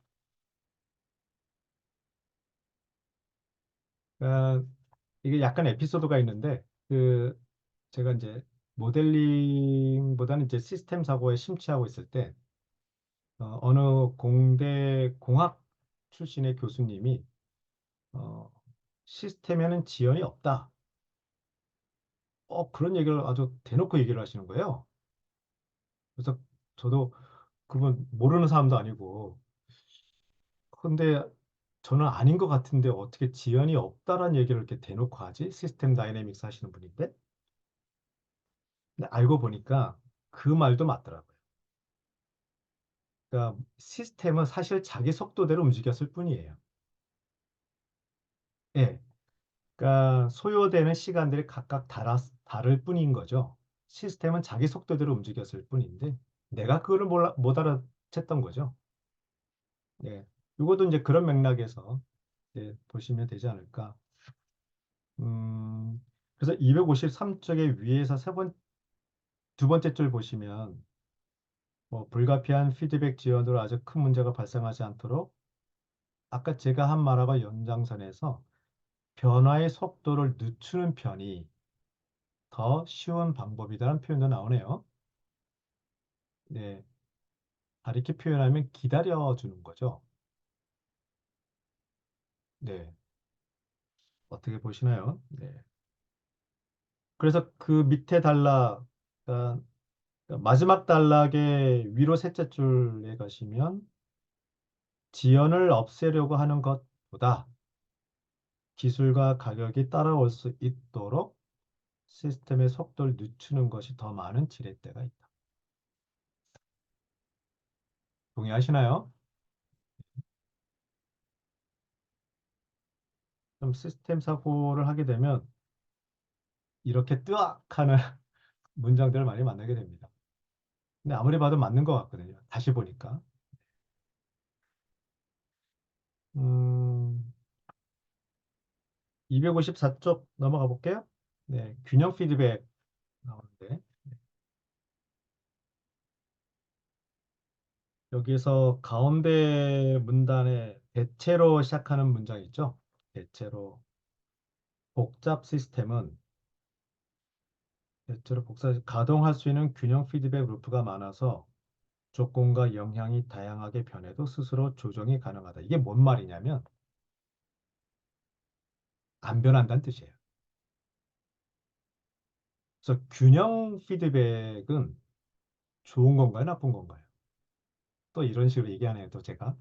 아, 이게 약간 에피소드가 있는데 그 제가 이제 모델링보다는 이제 시스템 사고에 심취하고 있을 때 어느 공대 공학 출신의 교수님이 어, 시스템에는 지연이 없다. 그런 얘기를 아주 대놓고 얘기를 하시는 거예요. 그래서 저도 그분 모르는 사람도 아니고 근데 저는 아닌 것 같은데 어떻게 지연이 없다라는 얘기를 이렇게 대놓고 하지? 시스템 다이내믹스 하시는 분인데. 근데 알고 보니까 그 말도 맞더라고요. 그러니까 시스템은 사실 자기 속도대로 움직였을 뿐이에요. 예. 그러니까 소요되는 시간들이 각각 다를 뿐인 거죠. 시스템은 자기 속도대로 움직였을 뿐인데 내가 그거를 못 알아챘던 거죠. 예. 이것도 이제 그런 맥락에서 보시면 되지 않을까. 음, 그래서 253쪽의 위에서 두 번째 줄 보시면 뭐 불가피한 피드백 지연으로 아주 큰 문제가 발생하지 않도록 아까 제가 한 말하고 연장선에서 변화의 속도를 늦추는 편이 더 쉬운 방법이라는 표현도 나오네요. 네, 다르게 표현하면 기다려주는 거죠. 네, 어떻게 보시나요? 네. 그래서 그 밑에 그러니까 마지막 단락의 위로 셋째 줄에 가시면 지연을 없애려고 하는 것보다 기술과 가격이 따라올 수 있도록 시스템의 속도를 늦추는 것이 더 많은 지렛대가 있다. 동의하시나요? 그럼 시스템 사고를 하게 되면 이렇게 뜨악 하는 문장들을 많이 만나게 됩니다. 근데 아무리 봐도 맞는 것 같거든요. 다시 보니까. 254쪽 넘어가 볼게요. 네, 균형 피드백 나오는데 여기에서 가운데 문단에 대체로 시작하는 문장 있죠? 대체로 복잡 시스템은 대체로 가동할 수 있는 균형 피드백 루프가 많아서 조건과 영향이 다양하게 변해도 스스로 조정이 가능하다. 이게 뭔 말이냐면 안 변한다는 뜻이에요. 그래서 균형 피드백은 좋은 건가요, 나쁜 건가요? 또 이런 식으로 얘기하네요, 또 제가.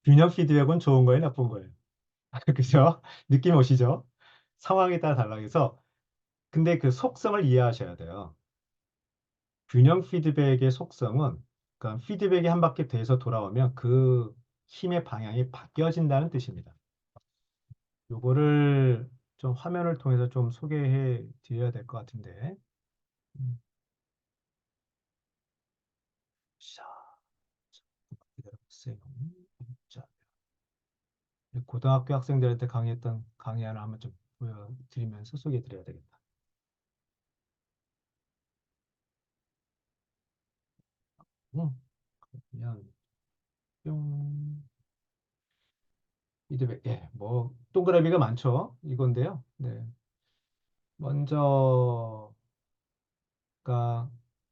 균형 피드백은 좋은 거예요, 나쁜 거예요? 그죠? 느낌 오시죠? 상황에 따라 달라서 근데 그 속성을 이해하셔야 돼요. 균형 피드백의 속성은 그러니까 피드백이 한 바퀴 돼서 돌아오면 그 힘의 방향이 바뀌어진다는 뜻입니다. 요거를 좀 화면을 통해서 좀 소개해 드려야 될 것 같은데. 음, 자, 기다려보세요. 자, 고등학교 학생들한테 강의했던 강의 하나 한번 좀 보여드리면서 소개해 드려야 되겠다. 그러면 뿅 피드백 뭐 동그라미가 많죠 이건데요. 네 먼저 그러니까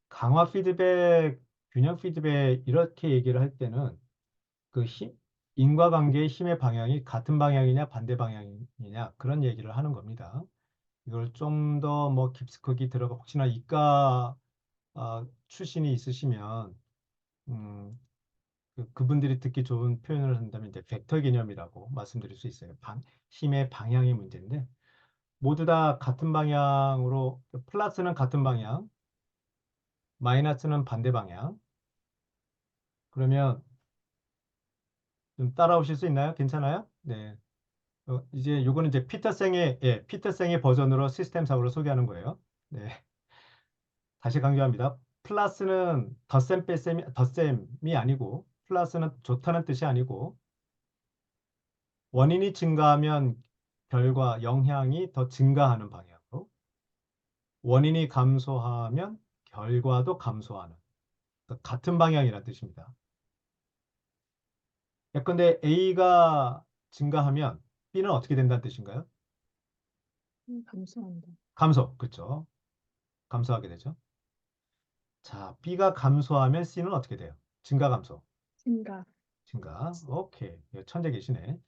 강화 피드백 균형 피드백 이렇게 얘기를 할 때는 그 인과관계의 힘의 방향이 같은 방향이냐 반대 방향이냐 그런 얘기를 하는 겁니다. 이걸 좀 더 뭐 깊숙하게 들어가 혹시나 이과 출신이 있으시면 음, 그분들이 듣기 좋은 표현을 한다면 이제 벡터 개념이라고 말씀드릴 수 있어요. 힘의 방향의 문제인데 모두 다 같은 방향으로 플러스는 같은 방향, 마이너스는 반대 방향. 그러면 좀 따라오실 수 있나요? 괜찮아요? 네. 이제 요거는 이제 피터생의 버전으로 시스템상으로 소개하는 거예요. 네. 다시 강조합니다. 플러스는 덧셈이 아니고 플러스는 좋다는 뜻이 아니고 원인이 증가하면 결과, 영향이 더 증가하는 방향으로 원인이 감소하면 결과도 감소하는 같은 방향이라는 뜻입니다. 예컨대 A가 증가하면 B는 어떻게 된다는 뜻인가요? 감소한다. 감소, 그렇죠? 감소하게 되죠. 자, B가 감소하면 C는 어떻게 돼요? 증가, 감소, 증가. 증가. 오케이, 천재 계시네.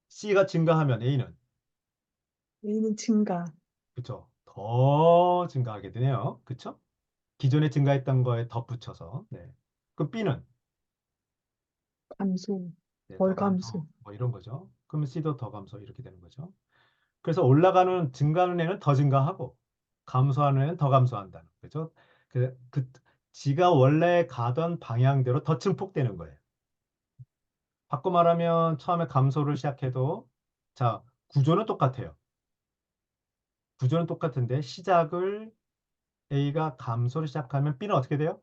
C가 증가하면 A는 A는 증가. 그렇죠? 더 증가하게 되네요. 그렇죠? 기존에 증가했던 거에 덧붙여서. 네. 그럼 B는 감소. 네, 덜 더 감소. 감소 뭐 이런 거죠. 그러면 C도 더 감소 이렇게 되는 거죠. 그래서 올라가는 증가하는 애는 더 증가하고 감소하는 애는 더 감소한다는 거죠. 지가 원래 가던 방향대로 더 증폭되는 거예요. 바꿔 말하면 처음에 감소를 시작해도 자, 구조는 똑같아요. 구조는 똑같은데 시작을 A가 감소를 시작하면 B는 어떻게 돼요?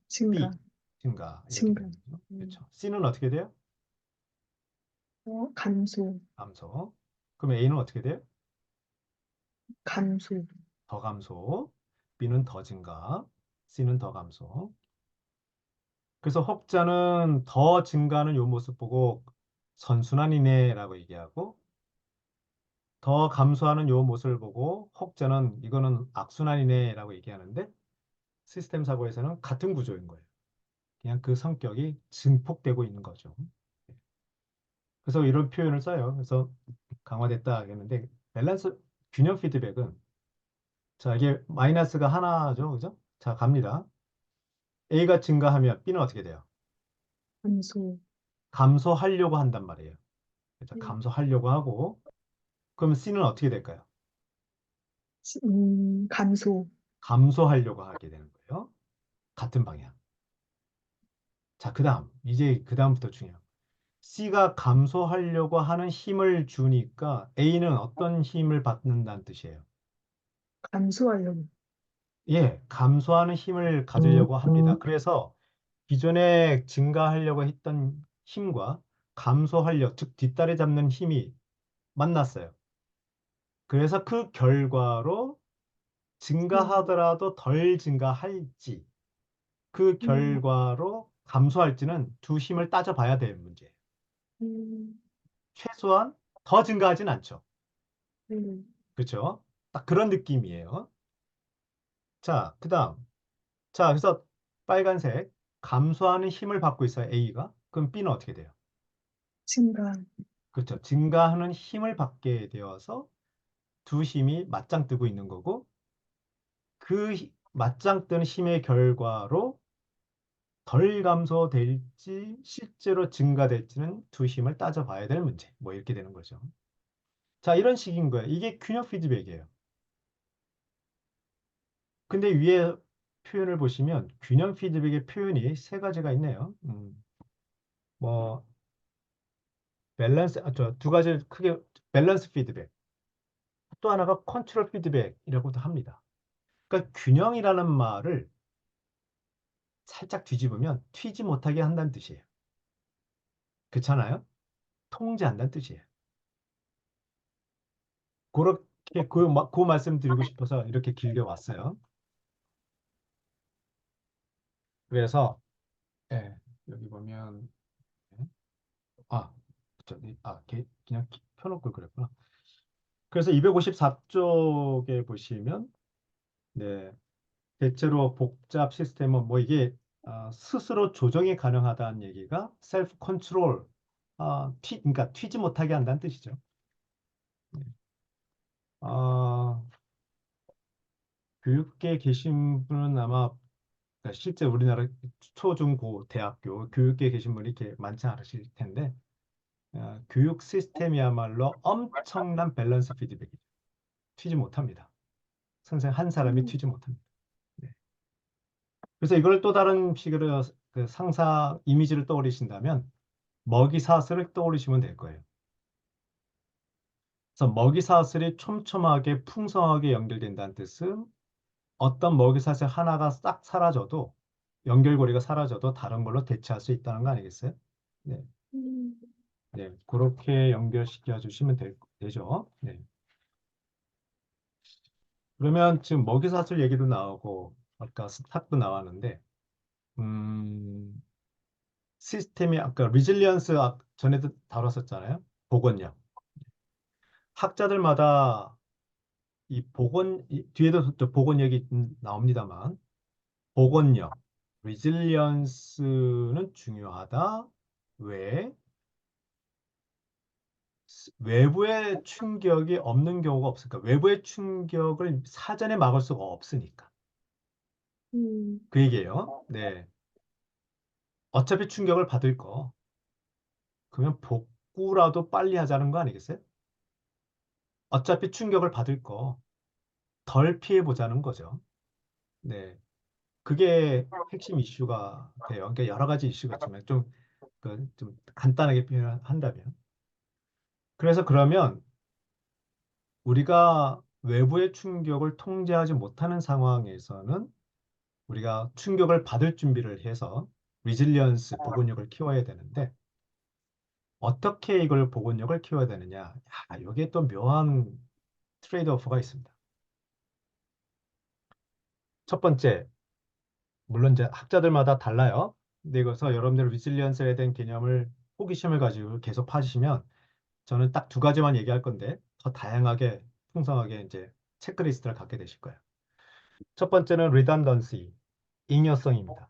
증가. B 증가 이렇게 증가. 되는 거죠. 음, 그렇죠. C는 어떻게 돼요? 감소. 감소. 그럼 A는 어떻게 돼요? 감소. 더 감소. B는 더 증가. C는 더 감소. 그래서 혹자는 더 증가하는 요 모습 보고 선순환이네라고 얘기하고 더 감소하는 요 모습을 보고 혹자는 이거는 악순환이네라고 얘기하는데 시스템 사고에서는 같은 구조인 거예요. 그냥 그 성격이 증폭되고 있는 거죠. 그래서 이런 표현을 써요. 그래서 강화됐다 하겠는데 밸런스 균형 피드백은 자 이게 마이너스가 하나죠, 그죠? 자 갑니다. A가 증가하면 B는 어떻게 돼요? 감소. 감소하려고 한단 말이에요. 그래서 음, 감소하려고 하고 그럼 C는 어떻게 될까요? 감소. 감소하려고 하게 되는 거예요. 같은 방향. 자, 이제 그 다음부터 중요해요. C가 감소하려고 하는 힘을 주니까 A는 어떤 힘을 받는다는 뜻이에요. 감소하려고. 예, 감소하는 힘을 가지려고 합니다. 그래서 기존에 증가하려고 했던 힘과 즉 뒷다리 잡는 힘이 만났어요. 그래서 그 결과로 음, 증가하더라도 덜 증가할지, 그 음, 결과로 감소할지는 두 힘을 따져봐야 될 문제예요. 음, 최소한 더 증가하진 않죠. 음, 그렇죠? 딱 그런 느낌이에요. 자, 그래서 빨간색 감소하는 힘을 받고 있어요, A가. 그럼 B는 어떻게 돼요? 증가. 그렇죠. 증가하는 힘을 받게 되어서 두 힘이 맞짱 뜨고 있는 거고 맞짱 뜨는 힘의 결과로 덜 감소될지 실제로 증가될지는 두 힘을 따져봐야 될 문제. 뭐 이렇게 되는 거죠. 자, 이런 식인 거예요. 이게 균형 피드백이에요. 근데 위에 표현을 보시면 균형 피드백의 표현이 세 가지가 있네요. 뭐 두 가지 크게 밸런스 피드백. 또 하나가 컨트롤 피드백이라고도 합니다. 그러니까 균형이라는 말을 살짝 뒤집으면 튀지 못하게 한다는 뜻이에요. 그렇잖아요? 통제한다는 뜻이에요. 그렇게 그 말씀 드리고 싶어서 이렇게 길게 왔어요. 그래서 예, 여기 보면 예, 아, 그냥 펴놓고 그랬구나. 그래서 254쪽에 보시면 네, 대체로 복잡 시스템은 뭐 이게 스스로 조정이 가능하다는 얘기가 셀프 컨트롤 그러니까 튀지 못하게 한다는 뜻이죠. 아, 교육계에 계신 분은 아마 그러니까 실제 우리나라 초, 중, 고, 대학교 교육계에 계신 분이 이렇게 많지 않으실 텐데 교육 시스템이야말로 엄청난 밸런스 피드백이죠. 튀지 못합니다. 선생 한 사람이 음, 튀지 못합니다. 네. 그래서 이걸 또 다른 식으로 그 상사 이미지를 떠올리신다면 먹이 사슬을 떠올리시면 될 거예요. 그래서 먹이 사슬이 촘촘하게 풍성하게 연결된다는 뜻은 어떤 먹이 사슬 하나가 싹 사라져도 연결고리가 사라져도 다른 걸로 대체할 수 있다는 거 아니겠어요? 네, 음, 네, 그렇게 연결시켜 주시면 되죠. 네. 그러면 지금 먹이 사슬 얘기도 나오고 아까 스탁도 나왔는데 음, 시스템이 아까 리질리언스 전에도 다뤘었잖아요. 복원력. 학자들마다 이 복원 뒤에도 또 복원 얘기 나옵니다만 복원력, 리질리언스는 중요하다. 왜? 외부의 충격이 없는 경우가 없을까? 외부의 충격을 사전에 막을 수가 없으니까. 음, 그 얘기예요. 네. 어차피 충격을 받을 거. 그러면 복구라도 빨리 하자는 거 아니겠어요? 어차피 충격을 받을 거. 덜 피해 보자는 거죠. 네. 그게 핵심 이슈가 돼요. 그러니까 여러 가지 이슈가 있지만 좀 간단하게 표현한다면. 그래서 그러면 우리가 외부의 충격을 통제하지 못하는 상황에서는 우리가 충격을 받을 준비를 해서 리질리언스, 복원력을 키워야 되는데 어떻게 이걸 복원력을 키워야 되느냐? 야, 여기에 또 묘한 트레이드오프가 있습니다. 첫 번째, 물론 이제 학자들마다 달라요. 근데 이것서 여러분들 리질리언스에 대한 개념을 호기심을 가지고 계속 파시면 저는 딱 두 가지만 얘기할 건데 더 다양하게 풍성하게 이제 체크리스트를 갖게 되실 거예요. 첫 번째는 redundancy, 잉여성입니다.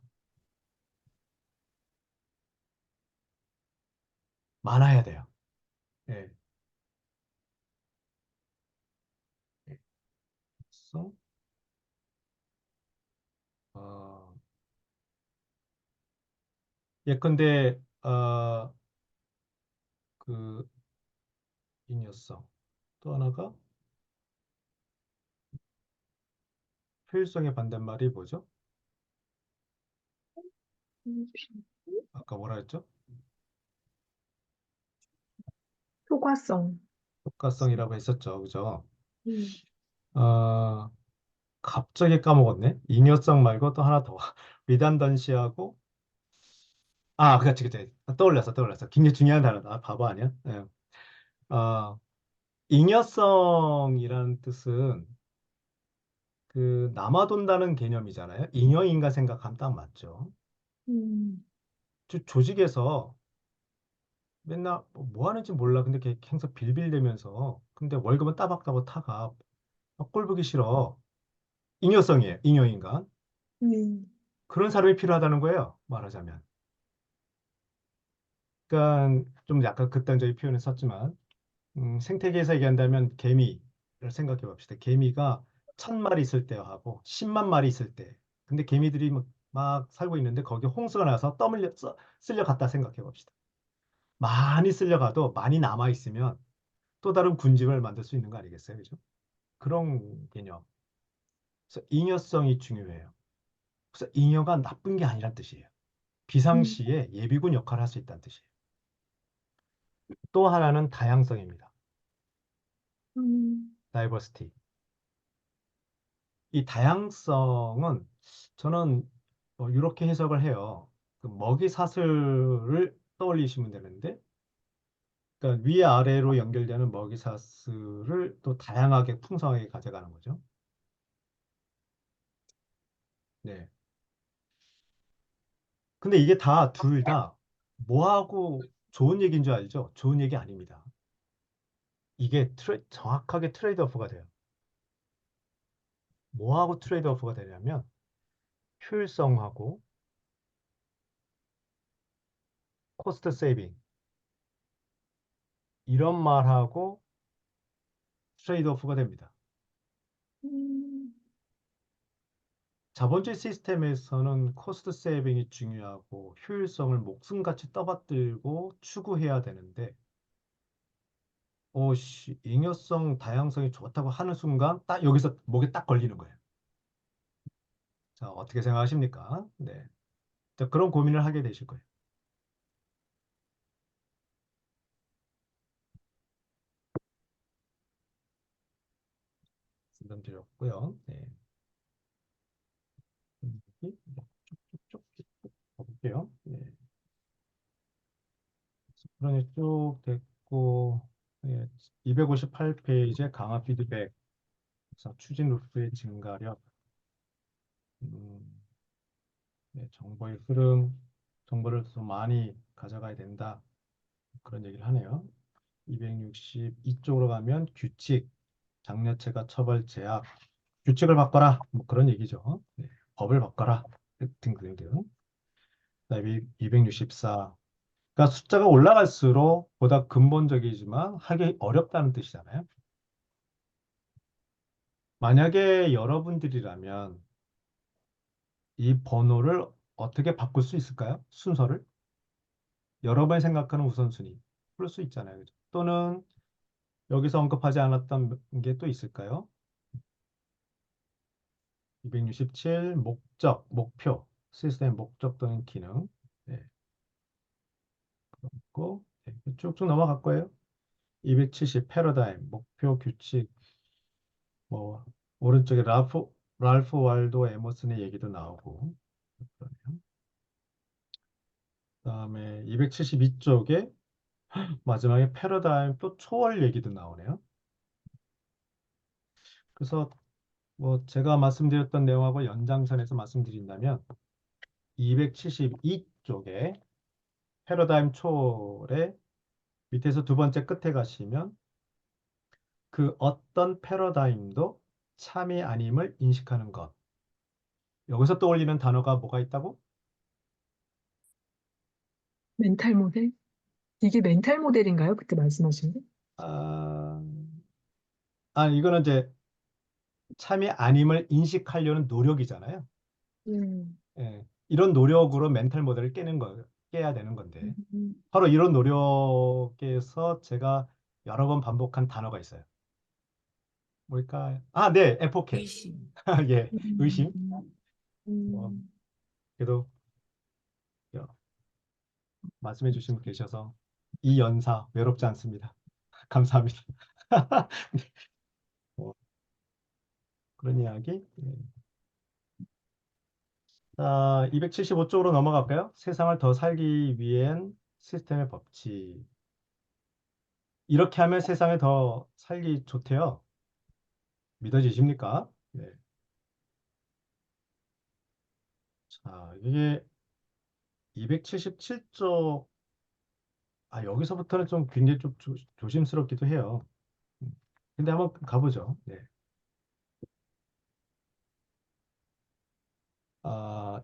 많아야 돼요. 예. 예. 그래서, 어, 예컨대 그 잉여성 또 하나가 효율성의 반대말이 뭐죠? 음, 아까 뭐라 했죠? 효과성. 효과성이라고 했었죠. 그죠? 음, 어, 갑자기 까먹었네. 잉여성 말고 또 하나 더. 리단던시하고 그렇지, 그렇지. 떠올랐어. 굉장히 중요한 단어다. 바보 아니야? 예. 어, 잉여성이라는 뜻은 그 남아돈다는 개념이잖아요. 잉여인가 생각하면 딱 맞죠. 음, 조직에서 맨날 뭐 하는지 몰라. 근데 걔 계속 빌빌대면서 근데 월급은 따박따박 타가 꼴 보기 싫어. 잉여성이에요. 잉여인간. 음, 그런 사람이 필요하다는 거예요. 말하자면. 그러니까 좀 약간 극단적인 표현을 썼지만 생태계에서 얘기한다면 개미를 생각해 봅시다. 개미가 1,000마리 있을 때하고 10만 마리 있을 때. 근데 개미들이 막 살고 있는데 거기 홍수가 나서 쓸려갔다 생각해 봅시다. 많이 쓸려가도 많이 남아 있으면 또 다른 군집을 만들 수 있는 거 아니겠어요? 그죠? 그런 개념. 그래서 잉여성이 중요해요. 그래서 잉여가 나쁜 게 아니란 뜻이에요. 음, 비상시에 예비군 역할을 할 수 있다는 뜻이에요. 또 하나는 다양성입니다. 다이버시티. 이 다양성은 저는 이렇게 해석을 해요. 그 먹이 사슬을 떠올리시면 되는데, 그러니까 위아래로 연결되는 먹이 사슬을 또 다양하게 풍성하게 가져가는 거죠. 네. 근데 이게 다 둘 다 뭐하고 좋은 얘기인 줄 알죠? 좋은 얘기 아닙니다. 이게 정확하게 트레이드오프가 돼요. 뭐하고 트레이드오프가 되냐면 효율성하고 코스트 세이빙 이런 말하고 트레이드 오프가 됩니다. 음, 자본주의 시스템에서는 코스트 세이빙이 중요하고 효율성을 목숨같이 떠받들고 추구해야 되는데 잉여성, 다양성이 좋다고 하는 순간 딱 여기서 목에 딱 걸리는 거예요. 자, 어떻게 생각하십니까? 네. 자, 그런 고민을 하게 되실 거예요. 말씀드렸고요. 네. 쭉쭉쭉 가볼게요. 네. 그러니 쭉 됐고, 네. 258페이지에 강화 피드백, 그래서 추진 루트의 증가력, 음, 네, 정보의 흐름, 정보를 더 많이 가져가야 된다. 그런 얘기를 하네요. 262쪽으로 가면 규칙, 장려체가 처벌 제약, 규칙을 바꿔라. 뭐 그런 얘기죠. 네, 법을 바꿔라. 등등등. 그다음에 264. 그러니까 숫자가 올라갈수록 보다 근본적이지만 하기 어렵다는 뜻이잖아요. 만약에 여러분들이라면 이 번호를 어떻게 바꿀 수 있을까요? 순서를? 여러분이 생각하는 우선순위. 그럴 수 있잖아요. 그죠? 또는 여기서 언급하지 않았던 게 또 있을까요? 267 목적, 목표, 시스템 목적 또는 기능. 네, 그렇고 네, 쭉쭉 넘어갈 거예요. 270 패러다임, 목표, 규칙, 뭐 오른쪽에 랄프 waldo 에머슨의 얘기도 나오고 그러네요. 그다음에 272쪽에 마지막에 패러다임 또 초월 얘기도 나오네요. 그래서 뭐 제가 말씀드렸던 내용하고 연장선에서 말씀드린다면 272쪽에 패러다임 초월의 밑에서 두 번째 끝에 가시면 그 어떤 패러다임도 참이 아님을 인식하는 것. 여기서 떠올리는 단어가 뭐가 있다고? 멘탈 모델? 이게 멘탈 모델인가요? 그때 말씀하신 게? 아, 이거는 이제 참이 아님을 인식하려는 노력이잖아요. 음, 이런 노력으로 멘탈 모델을 깨야 되는 건데. 음, 바로 이런 노력에서 제가 여러 번 반복한 단어가 있어요. 뭘까요? 네, 에포케. 의심. 예, 의심. 음, 뭐, 음, 그래도 말씀해 주신 분 계셔서 이 연사 외롭지 않습니다. 감사합니다. 뭐, 그런 이야기. 네. 자, 275쪽으로 넘어갈까요? 세상을 더 살기 위한 시스템의 법칙. 이렇게 하면 세상에 더 살기 좋대요. 믿어지십니까? 네. 자, 이게 277쪽, 여기서부터는 좀 굉장히 좀 조심스럽기도 해요. 음. 근데 한번 가보죠. 네.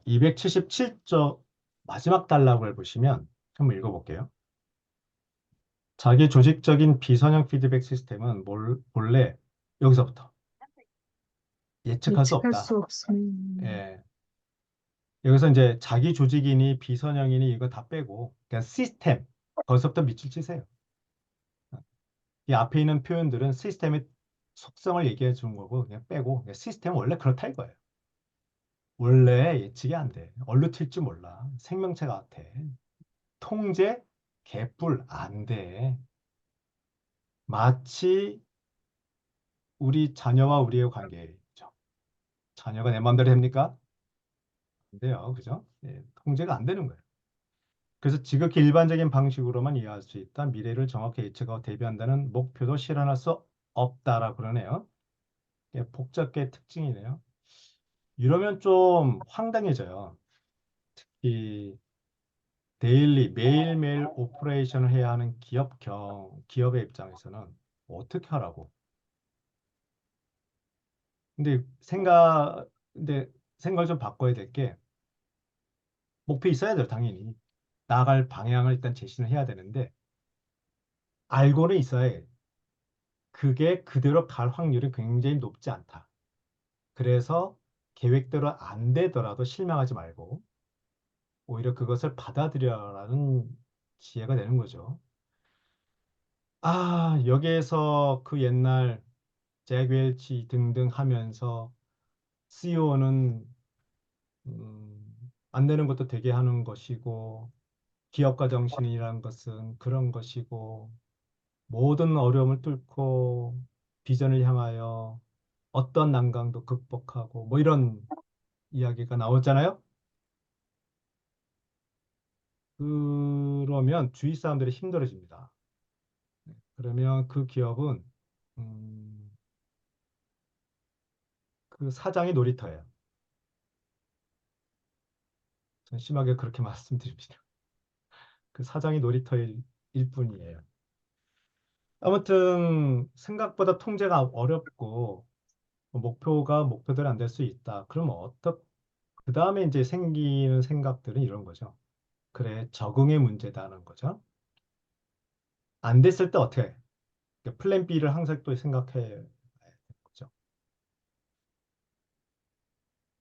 277쪽 마지막 단락을 보시면 한번 읽어볼게요. 자기 조직적인 비선형 피드백 시스템은 본래 여기서부터 예측할 수 예측할 수 없다. 없음. 예. 여기서 이제 자기 조직이니 비선형이니 이거 다 빼고 그냥 시스템 거기서부터 밑줄 치세요. 이 앞에 있는 표현들은 시스템의 속성을 얘기해 주는 거고 그냥 빼고 그냥 시스템은 원래 그렇다 이거예요. 원래 예측이 안 돼. 얼로 튈 줄 몰라. 생명체 같아. 통제, 개뿔 안 돼. 마치 우리 자녀와 우리의 관계죠. 자녀가 내 마음대로 됩니까? 안 돼요. 그죠? 예, 통제가 안 되는 거예요. 그래서 지극히 일반적인 방식으로만 이해할 수 있다. 미래를 정확히 예측하고 대비한다는 목표도 실현할 수 없다라고 그러네요. 예, 복잡계 특징이네요. 이러면 좀 황당해져요. 이 데일리, 매일매일 오퍼레이션을 해야 하는 기업의 입장에서는 어떻게 하라고. 근데 근데 생각을 좀 바꿔야 될 게 목표 있어야 돼요, 당연히. 나아갈 방향을 일단 제시를 해야 되는데 알고는 있어야 해. 그게 그대로 갈 확률이 굉장히 높지 않다. 그래서 계획대로 안 되더라도 실망하지 말고 오히려 그것을 받아들여라는 지혜가 되는 거죠. 아, 여기에서 그 옛날 잭 웰치 등등 하면서 CEO는 안 되는 것도 되게 하는 것이고 기업가 정신이라는 것은 그런 것이고 모든 어려움을 뚫고 비전을 향하여 어떤 난강도 극복하고 뭐 이런 이야기가 나오잖아요. 그러면 주위 사람들이 힘들어집니다. 그러면 그 기업은 음, 그 사장이 놀이터예요. 전 심하게 그렇게 말씀드립니다. 그 사장이 놀이터일 일 뿐이에요. 아무튼 생각보다 통제가 어렵고 목표가 목표대로 안 될 수 있다. 그러면 그 다음에 이제 생기는 생각들은 이런 거죠. 그래, 적응의 문제다는 거죠. 안 됐을 때 어떻게 해? 그러니까 플랜 B를 항상 또 생각해 봐야 되는 거죠.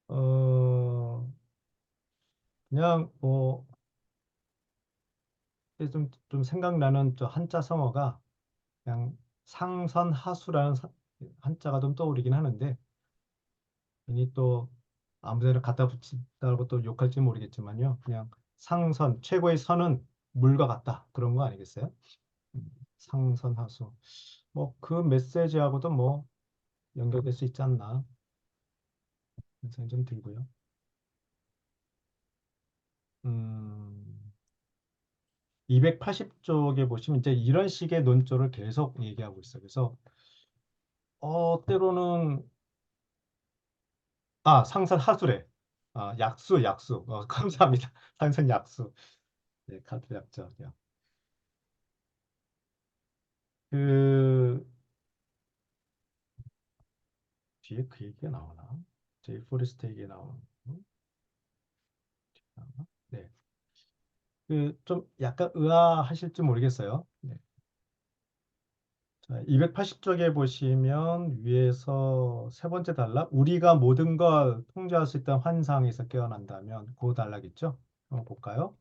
어, 그냥 뭐, 좀 생각나는 저 한자 성어가 그냥 상선하수라는 한자가 좀 떠오르긴 하는데, 괜히 또 아무 데나 갖다 붙인다고 또 욕할지 모르겠지만요. 그냥 상선, 최고의 선은 물과 같다. 그런 거 아니겠어요? 상선하수. 뭐 그 메시지하고도 뭐 연결될 수 있지 않나. 그런 생각이 좀 들고요. 음, 280쪽에 보시면 이제 이런 식의 논조를 계속 얘기하고 있어요. 그래서 때로는 상선 하수래. 약수. 감사합니다. 상선 약수. 네, 카드 약자요. 그 뒤에 그 얘기가 나오나? 제이 포레스트 얘기 나오는 거? 네. 그 좀 약간 의아하실지 모르겠어요. 네. 자, 280쪽에 보시면 위에서 세 번째 단락, 우리가 모든 걸 통제할 수 있다는 환상에서 깨어난다면 그 단락 있죠? 한번 볼까요?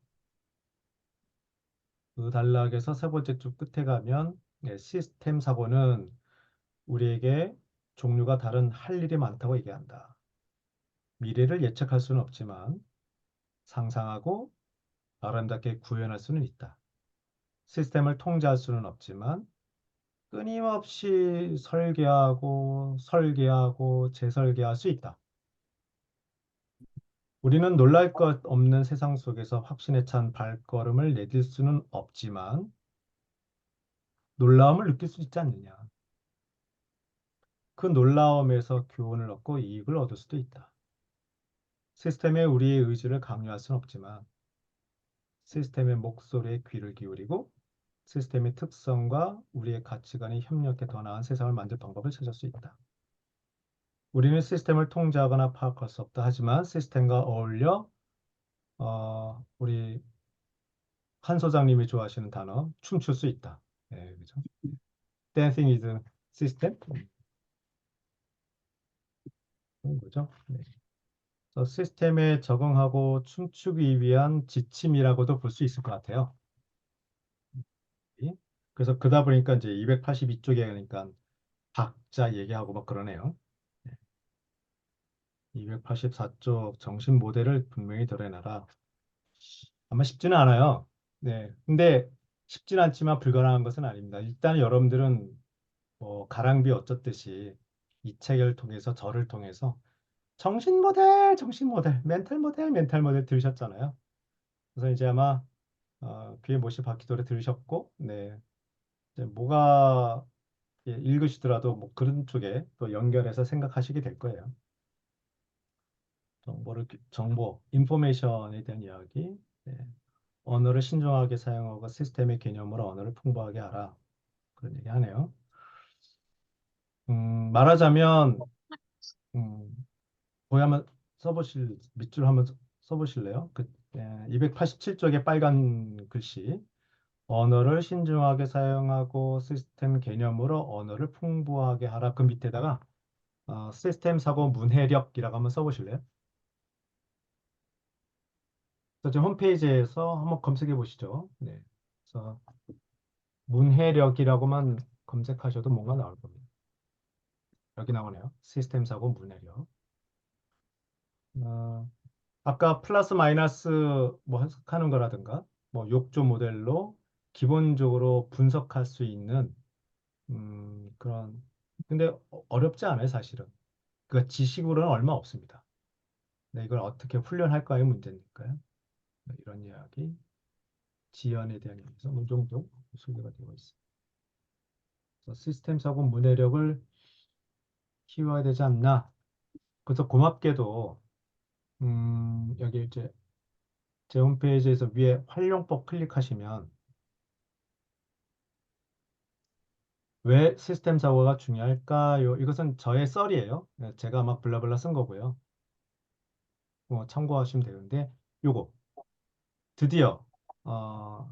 그 단락에서 세 번째 줄 끝에 가면 시스템 사고는 우리에게 종류가 다른 할 일이 많다고 얘기한다. 미래를 예측할 수는 없지만 상상하고 아름답게 구현할 수는 있다. 시스템을 통제할 수는 없지만 끊임없이 설계하고 재설계할 수 있다. 우리는 놀랄 것 없는 세상 속에서 확신에 찬 발걸음을 내딜 수는 없지만 놀라움을 느낄 수 있지 않느냐. 그 놀라움에서 교훈을 얻고 이익을 얻을 수도 있다. 시스템에 우리의 의지를 강요할 수는 없지만 시스템의 목소리에 귀를 기울이고 시스템의 특성과 우리의 가치관이 협력해 더 나은 세상을 만들 방법을 찾을 수 있다. 우리는 시스템을 통제하거나 파악할 수 없다. 하지만 시스템과 어울려 우리 한 소장님이 좋아하시는 단어 춤출 수 있다. 네, 그죠? Dancing is a system. 그런 거죠. 네. 그래서 시스템에 적응하고 춤추기 위한 지침이라고도 볼 수 있을 것 같아요. 예? 그래서 그러다 보니까 이제 282쪽에 그러니까 각자 얘기하고 막 그러네요. 284쪽 정신 모델을 분명히 드러내라. 아마 쉽지는 않아요. 네. 근데 쉽지는 않지만 불가능한 것은 아닙니다. 일단 여러분들은 뭐 가랑비 어쩌듯이 이 책을 통해서 저를 통해서 정신 모델, 멘탈 모델 들으셨잖아요. 그래서 이제 아마 귀에 못이 박히도록 들으셨고, 네. 이제 뭐가 읽으시더라도 뭐 그런 쪽에 또 연결해서 생각하시게 될 거예요. 인포메이션에 대한 이야기, 네. 언어를 신중하게 사용하고 시스템의 개념으로 언어를 풍부하게 하라. 그런 얘기 하네요. 말하자면, 음, 거기 한번 밑줄 한번 써보실래요? 287쪽의 빨간 글씨. 언어를 신중하게 사용하고 시스템 개념으로 언어를 풍부하게 하라. 그 밑에다가 시스템 사고 문해력이라고 한번 써보실래요? 그래서 지금 홈페이지에서 한번 검색해 보시죠. 네. 그래서 문해력이라고만 검색하셔도 뭔가 나올 겁니다. 여기 나오네요. 시스템 사고 문해력. 어, 아까 플러스 마이너스 뭐 해석하는 거라든가 뭐 욕조 모델로 기본적으로 분석할 수 있는 그런 근데 어렵지 않아요, 사실은. 그 지식으로는 얼마 없습니다. 네, 이걸 어떻게 훈련할까의 문제니까요. 네, 이런 이야기, 지연에 대한 얘기에서 어느 정도 소개가 되고 있습니다. 그래서 시스템 사고 문해력을 키워야 되지 않나. 그래서 고맙게도 여기 이제 제 홈페이지에서 위에 활용법 클릭하시면 왜 시스템 사고가 중요할까요? 이것은 저의 썰이에요. 네, 제가 막 블라블라 쓴 거고요. 참고하시면 되는데 요거 드디어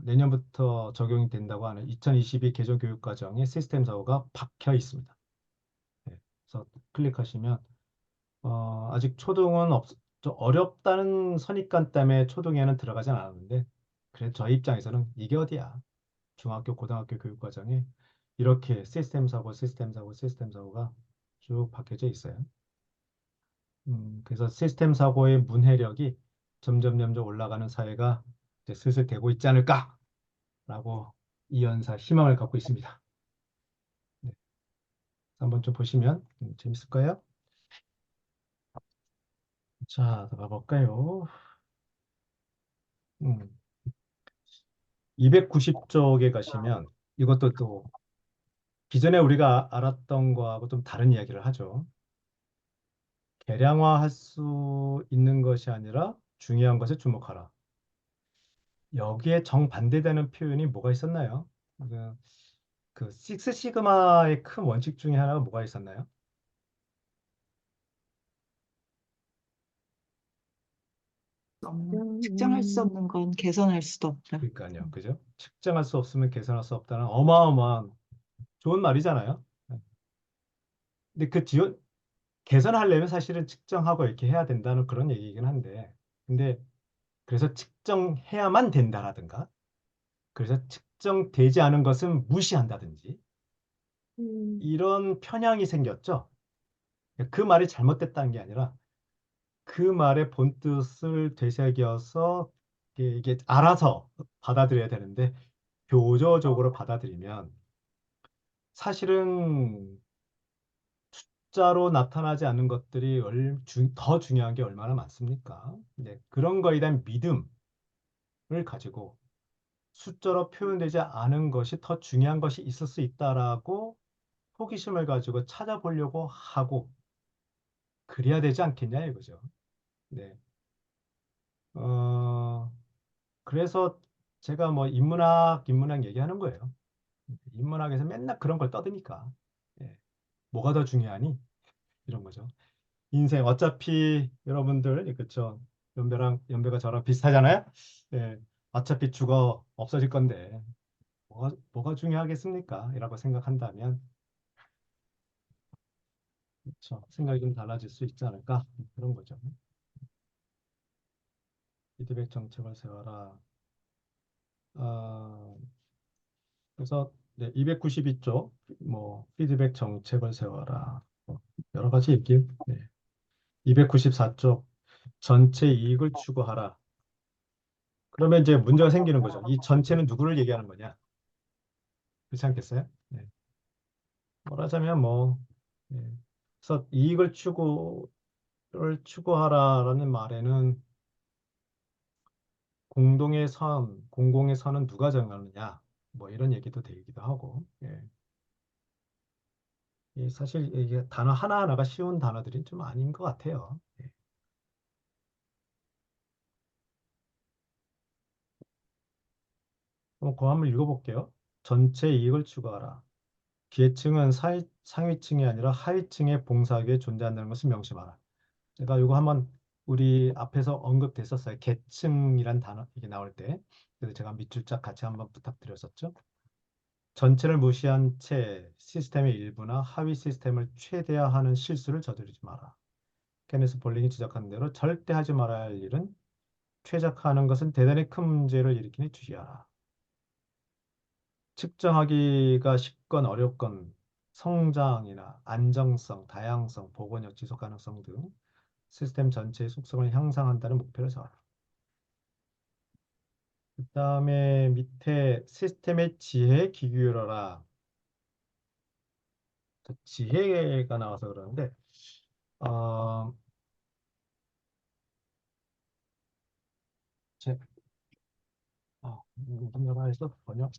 내년부터 적용이 된다고 하는 2022 개정 교육과정에 시스템 사고가 박혀 있습니다. 네, 그래서 클릭하시면 아직 초등은 좀 어렵다는 선입관 때문에 초등에는 들어가진 않았는데 그래 저희 입장에서는 이게 어디야? 중학교, 고등학교 교육과정에 이렇게 시스템 사고, 시스템 사고, 시스템 사고가 쭉 박혀져 있어요. 그래서 시스템 사고의 문해력이 점점 올라가는 사회가 이제 슬슬 되고 있지 않을까라고 이연사 희망을 갖고 있습니다. 네, 한번 좀 보시면 재밌을 거예요. 자, 더 가볼까요? 음, 290쪽에 가시면 이것도 또 기존에 우리가 알았던 거하고 좀 다른 이야기를 하죠. 개량화할 수 있는 것이 아니라 중요한 것에 주목하라. 여기에 정반대되는 표현이 뭐가 있었나요? 그, 그 식스 시그마의 큰 원칙 중에 하나가 뭐가 있었나요? 측정할 수 음, 없는 건 개선할 수도 없다. 그러니까요, 그죠? 측정할 수 없으면 계산할 수 없다는 어마어마한 좋은 말이잖아요. 근데 그 계산하려면 사실은 측정하고 이렇게 해야 된다는 그런 얘기이긴 한데, 근데 그래서 측정해야만 된다라든가, 그래서 측정되지 않은 것은 무시한다든지 음, 이런 편향이 생겼죠. 그 말이 잘못됐다는 게 아니라 그 말의 본뜻을 되새겨서 이게 알아서 받아들여야 되는데 교조적으로 받아들이면 사실은 숫자로 나타나지 않는 것들이 더 중요한 게 얼마나 많습니까? 네, 그런 거에 대한 믿음을 가지고 숫자로 표현되지 않은 것이 더 중요한 것이 있을 수 있다라고 호기심을 가지고 찾아보려고 하고 그래야 되지 않겠냐 이거죠. 네. 어, 그래서 제가 뭐 인문학 얘기하는 거예요. 인문학에서 맨날 그런 걸 떠드니까. 예. 뭐가 더 중요하니? 이런 거죠. 인생 어차피 여러분들 그렇죠. 연배가 저랑 비슷하잖아요. 예. 어차피 죽어 없어질 건데 뭐가 중요하겠습니까? 이라고 생각한다면 그렇죠. 생각이 좀 달라질 수 있지 않을까? 그런 거죠. 피드백 정책을 세워라. 어, 그래서 네, 292쪽 뭐 피드백 정책을 세워라. 여러 가지 얘기. 네. 294쪽 전체 이익을 추구하라. 그러면 이제 문제가 생기는 거죠. 이 전체는 누구를 얘기하는 거냐? 그렇지 않겠어요? 네. 말하자면 뭐 네. 그래서 이익을 추구하라라는 말에는 공공의 선은 누가 정하느냐? 뭐 이런 얘기도 되기도 하고. 예. 사실 이게 단어 하나하나가 쉬운 단어들이 좀 아닌 것 같아요. 예. 그럼 그거 한번 읽어볼게요. 전체 이익을 추구하라. 기회층은 상위층이 아니라 하위층의 봉사하기에 존재한다는 것을 명심하라. 제가 이거 한번 우리 앞에서 언급됐었어요. 계층이란 단어 이게 나올 때. 그래서 제가 밑줄 짝 같이 한번 부탁드렸었죠. 전체를 무시한 채 시스템의 일부나 하위 시스템을 최대화하는 실수를 저지르지 마라. 케네스 볼링이 지적한 대로 절대 하지 말아야 할 일은 최적화하는 것은 대단히 큰 문제를 일으키니 주의하라. 측정하기가 쉽건 어렵건 성장이나 안정성, 다양성, 보건력, 지속 가능성 등 시스템 전체의 속성을 향상한다는 목표를 세워라. 그 다음에 밑에 시스템의 지혜에 귀 기울여라. 지혜가 나와서 그러는데 어, 제, 무슨 나라에서 번역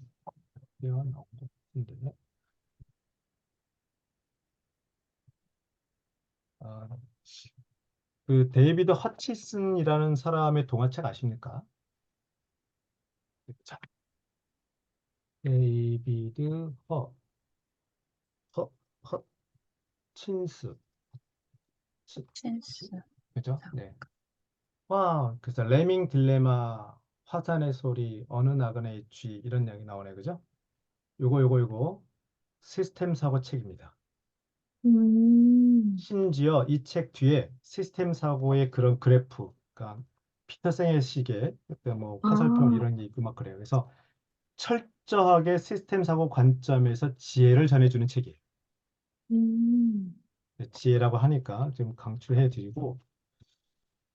내용은 나온 것 같은데 아, 그 데이비드 허치슨이라는 사람의 동화책 아십니까? 자, 데이비드 허, 허친스, 센스. 그죠? 네. 그래서 레밍 딜레마, 화산의 소리, 어느 나그네의 쥐 이런 이야기 나오네, 그죠? 요거 시스템 사고 책입니다. 음, 심지어 이 책 뒤에 시스템 사고의 그런 그래프, 그러니까 피터생의 시계, 그때 뭐 화살표 아, 이런 게 있고 막 그래요. 그래서 철저하게 시스템 사고 관점에서 지혜를 전해주는 책이에요. 음, 네, 지혜라고 하니까 좀 강추해 드리고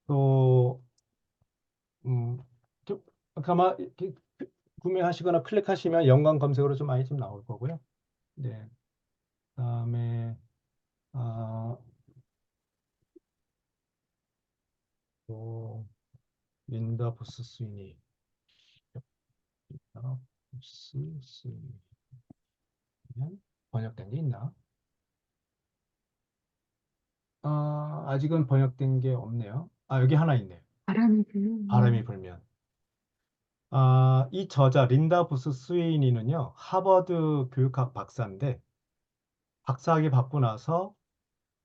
또 좀 아마 이렇게 구매하시거나 클릭하시면 연관 검색으로 좀 많이 좀 나올 거고요. 네. 그다음에 아, 또 린다 보스 스위니, 린다 보스 스위니 번역된 게 있나? 아직은 번역된 게 없네요. 여기 하나 있네요. 바람이 바람이 불면, 불면. 이 저자 린다 부스 스웨인이는요, 하버드 교육학 박사인데, 박사학위 받고 나서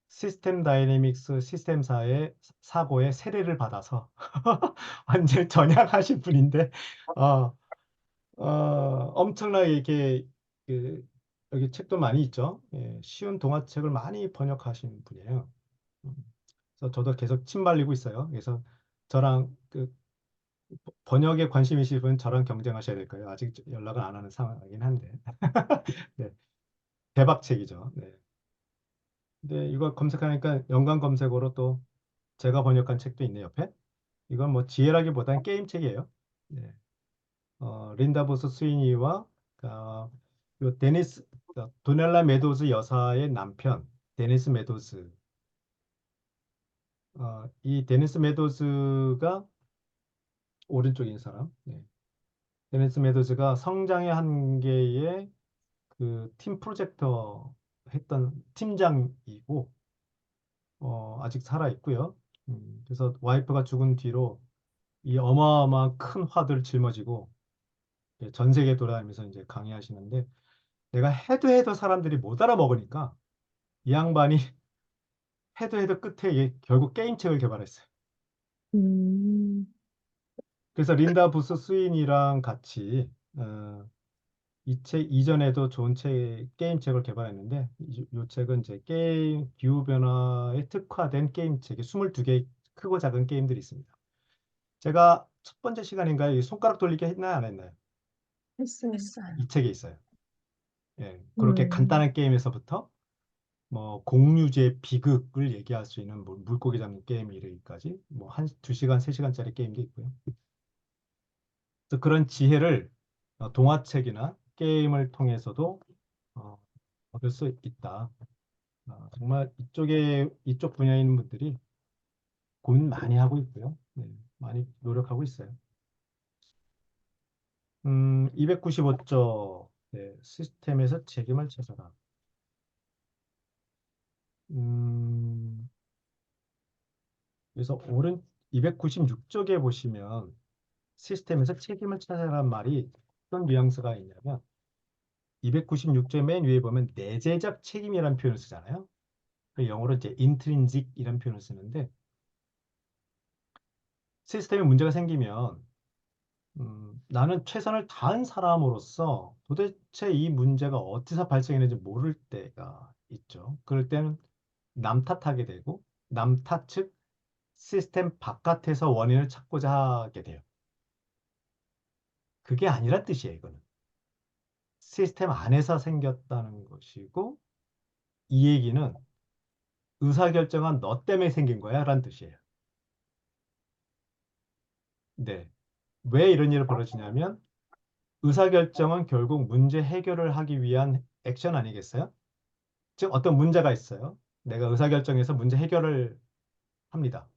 시스템 다이내믹스 시스템사의 사고의 세례를 받아서 완전 전향하신 분인데, 어, 엄청나게 이렇게, 그, 여기 책도 많이 있죠. 예, 쉬운 동화책을 많이 번역하신 분이에요. 음, 그래서 저도 계속 침 발리고 있어요. 그래서 저랑 번역에 관심 있으신 분 저랑 경쟁하셔야 될 거예요. 아직 연락을 안 하는 상황이긴 한데. 네, 대박책이죠. 네. 근데 이거 검색하니까 연관 검색어로 또 제가 번역한 책도 있네 옆에. 이건 뭐 지혜라기보단 게임책이에요. 네. 린다 보스 스위니와 어, 요 도넬라 메도즈 여사의 남편 데니스 메도즈. 이 데니스 메도즈가 오른쪽인 사람. 네. 데니스 메도즈가 성장의 한계에 그 팀 프로젝터 했던 팀장이고 아직 살아 있고요. 그래서 와이프가 죽은 뒤로 이 어마어마한 큰 화두를 짊어지고 전 세계 돌아다니면서 이제 강의하시는데 내가 해도 사람들이 못 알아먹으니까 이 양반이 해도 끝에 결국 게임책을 개발했어요. 음, 그래서 린다 부스 스윈이랑 같이 이 책 이전에도 좋은 게임책을 개발했는데 이 책은 이제 게임 기후 변화에 특화된 게임책이 22개 크고 작은 게임들이 있습니다. 제가 첫 번째 시간인가요? 이 손가락 돌리기 했나요? 안 했나요? 했어요. 했어요. 이 책에 있어요. 예, 그렇게 음, 간단한 게임에서부터 뭐 공유제 비극을 얘기할 수 있는 뭐 물고기 잡는 게임 이르기까지 뭐 한 2시간, 3시간짜리 게임도 있고요. 그래서 그런 지혜를 동화책이나 게임을 통해서도 어, 얻을 수 있다. 정말 이쪽 분야에 있는 분들이 고민 많이 하고 있고요. 네, 많이 노력하고 있어요. 295조 네, 시스템에서 책임을 찾아라. 음, 그래서 오른 296쪽에 보시면 시스템에서 책임을 찾아라는 말이 어떤 뉘앙스가 있냐면 296조 맨 위에 보면 내재적 책임이라는 표현을 쓰잖아요. 그 영어로 이제 intrinsic 이런 표현을 쓰는데 시스템에 문제가 생기면 나는 최선을 다한 사람으로서 도대체 이 문제가 어디서 발생했는지 모를 때가 있죠. 그럴 때는 남 탓하게 되고 남 탓, 즉 시스템 바깥에서 원인을 찾고자 하게 돼요. 그게 아니란 뜻이에요, 이거는. 시스템 안에서 생겼다는 것이고 이 얘기는 의사결정은 너 때문에 생긴 거야, 라는 뜻이에요. 네. 왜 이런 일이 벌어지냐면 의사결정은 결국 문제 해결을 하기 위한 액션 아니겠어요? 즉 어떤 문제가 있어요. 내가 의사결정에서 문제 해결을 합니다.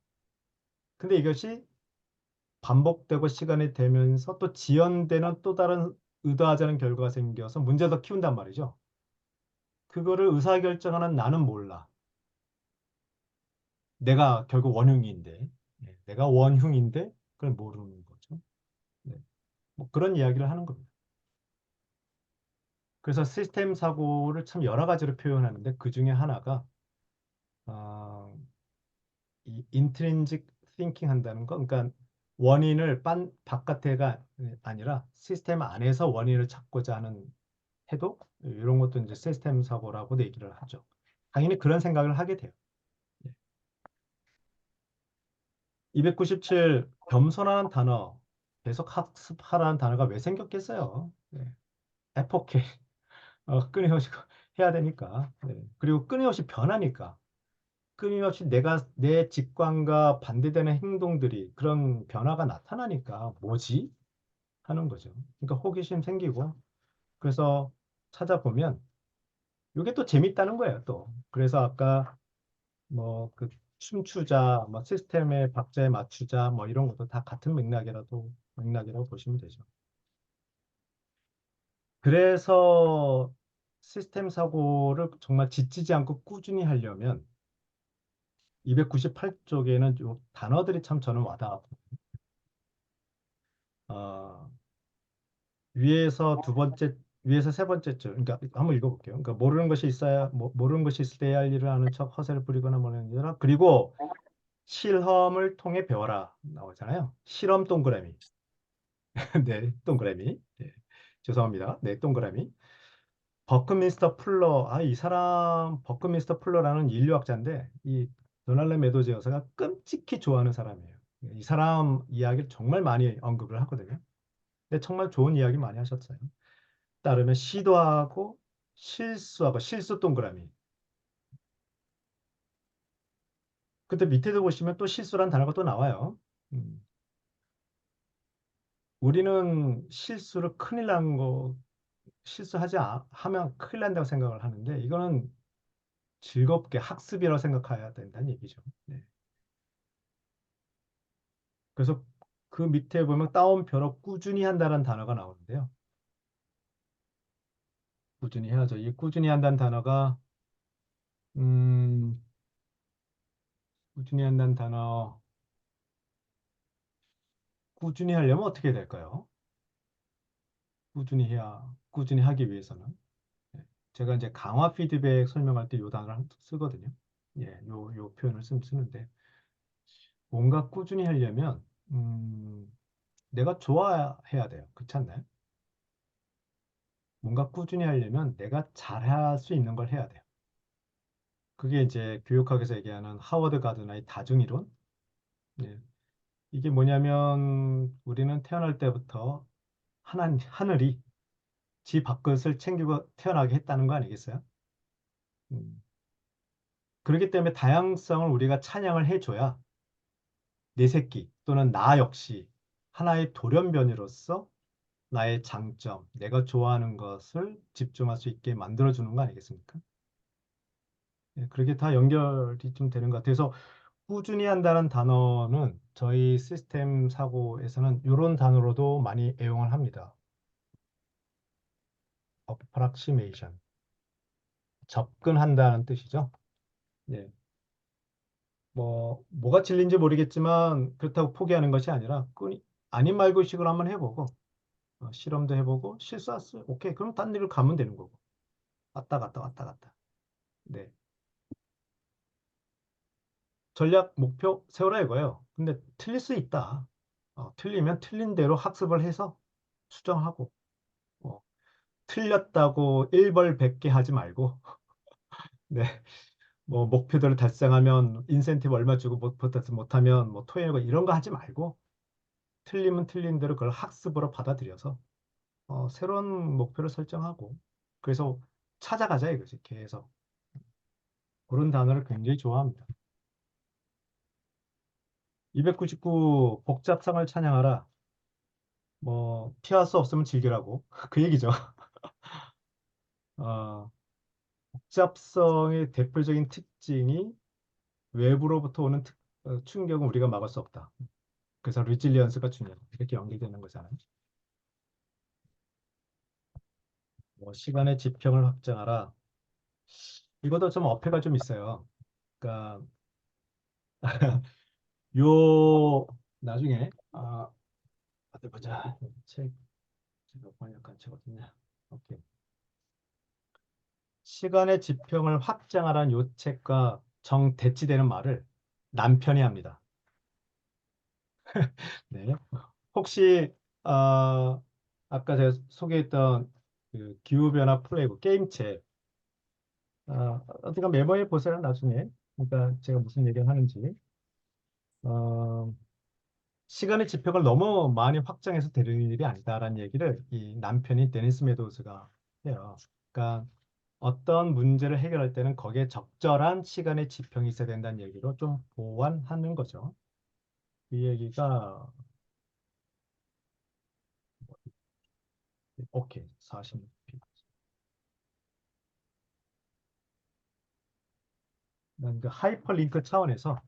근데 이것이 반복되고 시간이 되면서 또 지연되는 또 다른 의도하지 않은 결과가 생겨서 문제를 더 키운단 말이죠. 그거를 의사결정하는 나는 몰라. 내가 결국 원흉인데, 내가 원흉인데 그걸 모르는 거죠. 네. 뭐 그런 이야기를 하는 겁니다. 그래서 시스템 사고를 참 여러 가지로 표현하는데 그 중에 하나가 어, 이 인트린직 띵킹 한다는 거, 그러니까 원인을 바깥에가 아니라 시스템 안에서 원인을 찾고자 하는 태도, 이런 것도 이제 시스템 사고라고도 얘기를 하죠. 당연히 그런 생각을 하게 돼요. 297 겸손한 단어, 계속 학습하라는 단어가 왜 생겼겠어요? 네. 에포케 끊임없이 해야 되니까. 네. 그리고 끊임없이 변하니까. 끊임없이 내가 내 직관과 반대되는 행동들이 그런 변화가 나타나니까 뭐지? 하는 거죠. 그러니까 호기심 생기고 그래서 찾아보면 이게 또 재밌다는 거예요, 또. 그래서 아까 뭐 그 춤추자, 뭐 시스템의 박자에 맞추자, 뭐 이런 것도 다 같은 맥락이라고 보시면 되죠. 그래서 시스템 사고를 정말 지치지 않고 꾸준히 하려면 298쪽에는 요 단어들이 참 저는 와닿아. 어, 위에서 두 번째, 위에서 세 번째 줄, 그러니까 한번 읽어볼게요. 그러니까 모르는 것이 있어야, 모르는 것이 있을 때 해야 할 일을 하는 척 허세를 부리거나 뭐는 거라. 그리고 실험을 통해 배워라 나오잖아요. 실험 동그라미. 네, 동그라미. 네, 죄송합니다. 네, 동그라미. 버크민스터 풀러. 아, 이 사람 버크민스터 풀러라는 인류학자인데 이 도널드 메도즈 여사가 끔찍히 좋아하는 사람이에요. 이 사람 이야기를 정말 많이 언급을 하거든요. 근데 정말 좋은 이야기 많이 하셨어요. 따르면 시도하고 실수하고 실수 동그라미. 근데 밑에도 보시면 또 실수란 단어가 또 나와요. 음, 우리는 실수를 큰일 난 거, 하면 큰일 난다고 생각을 하는데 이거는 즐겁게 학습이라고 생각해야 된다는 얘기죠. 네. 그래서 그 밑에 보면 따옴표로 꾸준히 한다는 단어가 나오는데요. 꾸준히 해야죠. 이 꾸준히 한다는 단어가 음, 꾸준히 한다는 단어 꾸준히 하려면 어떻게 될까요? 꾸준히 하기 위해서는 예, 제가 이제 강화 피드백 설명할 때 요 단어를 쓰거든요. 예, 요 표현을 쓰는데 뭔가 꾸준히 하려면 내가 좋아해야 돼요. 그렇지 않나요? 뭔가 꾸준히 하려면 내가 잘할 수 있는 걸 해야 돼요. 그게 이제 교육학에서 얘기하는 하워드 가드너의 다중이론. 예, 이게 뭐냐면 우리는 태어날 때부터 하늘이 지 밥그릇을 챙기고 태어나게 했다는 거 아니겠어요? 음, 그렇기 때문에 다양성을 우리가 찬양을 해줘야 내 새끼 또는 나 역시 하나의 돌연변이로서 나의 장점, 내가 좋아하는 것을 집중할 수 있게 만들어주는 거 아니겠습니까? 예, 그렇게 다 연결이 좀 되는 것 같아서 꾸준히 한다는 단어는 저희 시스템 사고에서는 이런 단어로도 많이 애용을 합니다. approximation, 접근한다는 뜻이죠. 예, 뭐가 진리인지 모르겠지만 그렇다고 포기하는 것이 아니라 아닌 말고식으로 한번 해보고 실험도 해보고 실수했어. 오케이. 그럼 딴 일을 가면 되는 거고. 왔다 갔다 왔다 갔다. 네. 전략 목표 세우라 이거예요. 근데 틀릴 수 있다. 틀리면 틀린 대로 학습을 해서 수정하고, 뭐, 틀렸다고 일벌백계 하지 말고, 네, 뭐, 목표들을 달성하면 인센티브 얼마 주고 못하면 뭐, 토해내고 이런 거 하지 말고, 틀리면 틀린 대로 그걸 학습으로 받아들여서, 새로운 목표를 설정하고, 그래서 찾아가자 이거지, 계속. 그런 단어를 굉장히 좋아합니다. 299 복잡성을 찬양하라. 뭐 피할 수 없으면 즐기라고 그 얘기죠. 어, 복잡성의 대표적인 특징이 외부로부터 오는 충격은 우리가 막을 수 없다. 그래서 리질리언스가 중요해. 이렇게 연결되는 거잖아요. 뭐 시간의 지평을 확장하라. 이것도 좀 어폐가 좀 있어요. 그러니까 요 나중에 어디 보자. 책 제가 번역한 책 어딨냐? 오케이. 시간의 지평을 확장하라는 요 책과 정대치되는 말을 남편이 합니다. 네. 혹시 아까 제가 소개했던 그 기후변화 플레이북 게임책 어디가 메모해 보세요 나중에. 그러니까 제가 무슨 얘기를 하는지. 어, 시간의 지평을 너무 많이 확장해서 되는 일이 아니다라는 얘기를 이 남편이 데니스 메도우즈가 해요. 그러니까 어떤 문제를 해결할 때는 거기에 적절한 시간의 지평이 있어야 된다는 얘기로 좀 보완하는 거죠. 이 얘기가 오케이 46. 그 하이퍼링크 차원에서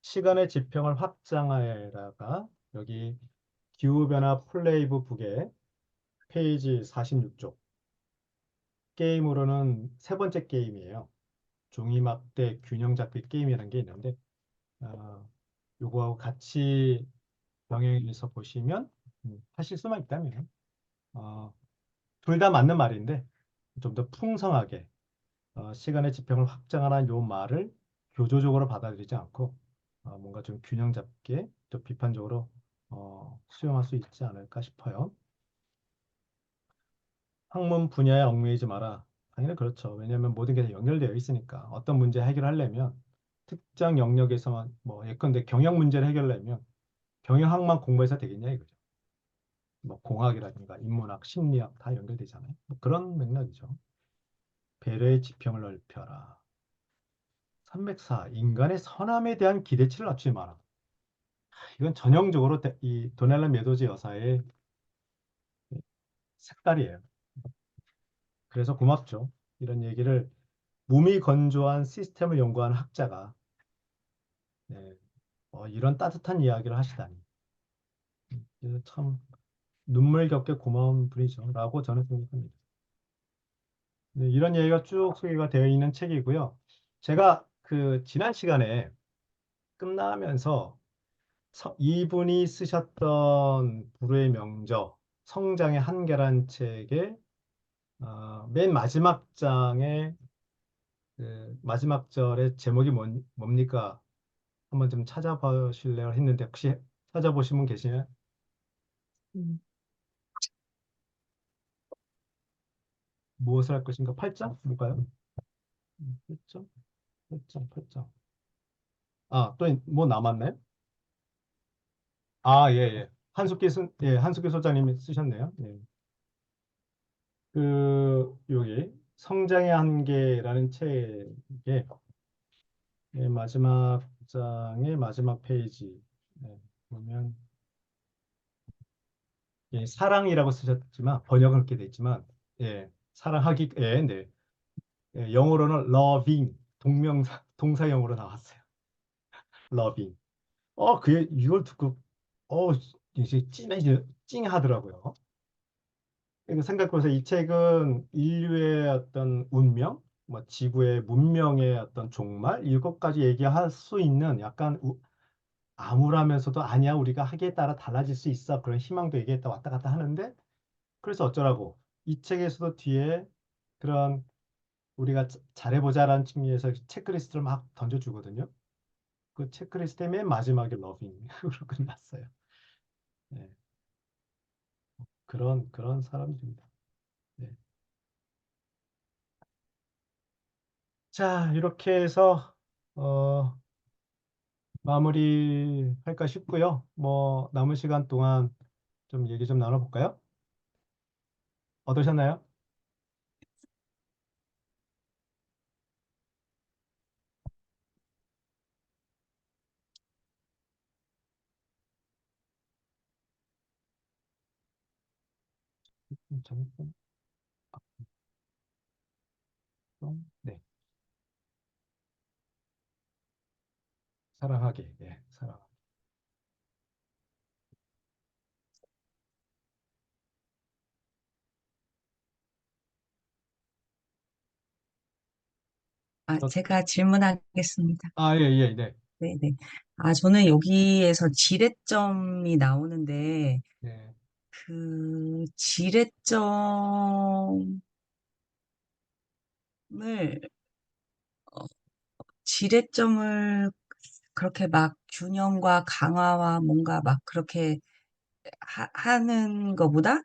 시간의 지평을 확장하여라가 여기 기후변화 플레이북 북의 페이지 46쪽 게임으로는 세 번째 게임이에요. 종이막대 균형 잡기 게임이라는 게 있는데 어, 요거하고 같이 병행해서 보시면 하실 수만 있다면 둘 다 맞는 말인데 좀 더 풍성하게 시간의 지평을 확장하라는 요 말을 교조적으로 받아들이지 않고 뭔가 좀 균형 잡게 또 비판적으로 수용할 수 있지 않을까 싶어요. 학문 분야에 얽매이지 마라. 당연히 그렇죠. 왜냐하면 모든 게 다 연결되어 있으니까 어떤 문제 해결하려면 특정 영역에서만 뭐 예컨대 경영 문제를 해결하려면 경영학만 공부해서 되겠냐 이거죠. 뭐 공학이라든가 인문학, 심리학 다 연결되잖아요. 뭐 그런 맥락이죠. 배려의 지평을 넓혀라. 304. 인간의 선함에 대한 기대치를 낮추지 마라. 이건 전형적으로 이 도넬라 메도즈 여사의 색깔이에요. 그래서 고맙죠. 이런 얘기를 몸이 건조한 시스템을 연구한 학자가 네, 이런 따뜻한 이야기를 하시다니. 그래서 참 눈물겹게 고마운 분이죠. 라고 저는 생각합니다. 네, 이런 얘기가 쭉 소개가 되어 있는 책이고요. 제가 그 지난 시간에 끝나면서 이분이 쓰셨던 불후의 명저 성장의 한계란 책의 맨 마지막 장의 그 마지막 절의 제목이 뭡니까? 한번 좀 찾아보실래요? 했는데 혹시 찾아보신 분 계시나요? 음, 무엇을 할 것인가? 8장? 뭘까요? 8장? 8장, 8장. 또 뭐 남았나요? 예, 예. 한숙기 소장님이 쓰셨네요. 네. 여기 성장의 한계라는 책의 마지막 장의 마지막 페이지 보면 사랑이라고 쓰셨지만 번역은 그렇게 돼 있지만 사랑하기 네. 영어로는 loving 동사형으로 나왔어요. loving. 이걸 듣고 이제 찡하더라고요. 그러니까 생각해보세요. 이 책은 인류의 어떤 운명, 뭐 지구의 문명의 어떤 종말 이것까지 얘기할 수 있는 약간 암울하면서도 아니야 우리가 하기에 따라 달라질 수 있어 그런 희망도 얘기했다 왔다 갔다 하는데 그래서 어쩌라고 이 책에서도 뒤에 그런 우리가 잘해보자라는 측면에서 체크리스트를 막 던져주거든요. 그 체크리스트의 맨 마지막에 러빙으로 끝났어요. 네. 그런 사람들입니다. 네. 자, 이렇게 해서 어, 마무리할까 싶고요. 뭐 남은 시간 동안 좀 얘기 좀 나눠볼까요? 어떠셨나요? 잠깐. 네, 사랑하게, 예, 사랑. 어, 제가 질문하겠습니다. 예, 예, 네, 네네. 저는 여기에서 지렛점이 나오는데, 네, 그 지렛점을, 지렛점을 그렇게 막 균형과 강화와 뭔가 막 그렇게 하는 거보다,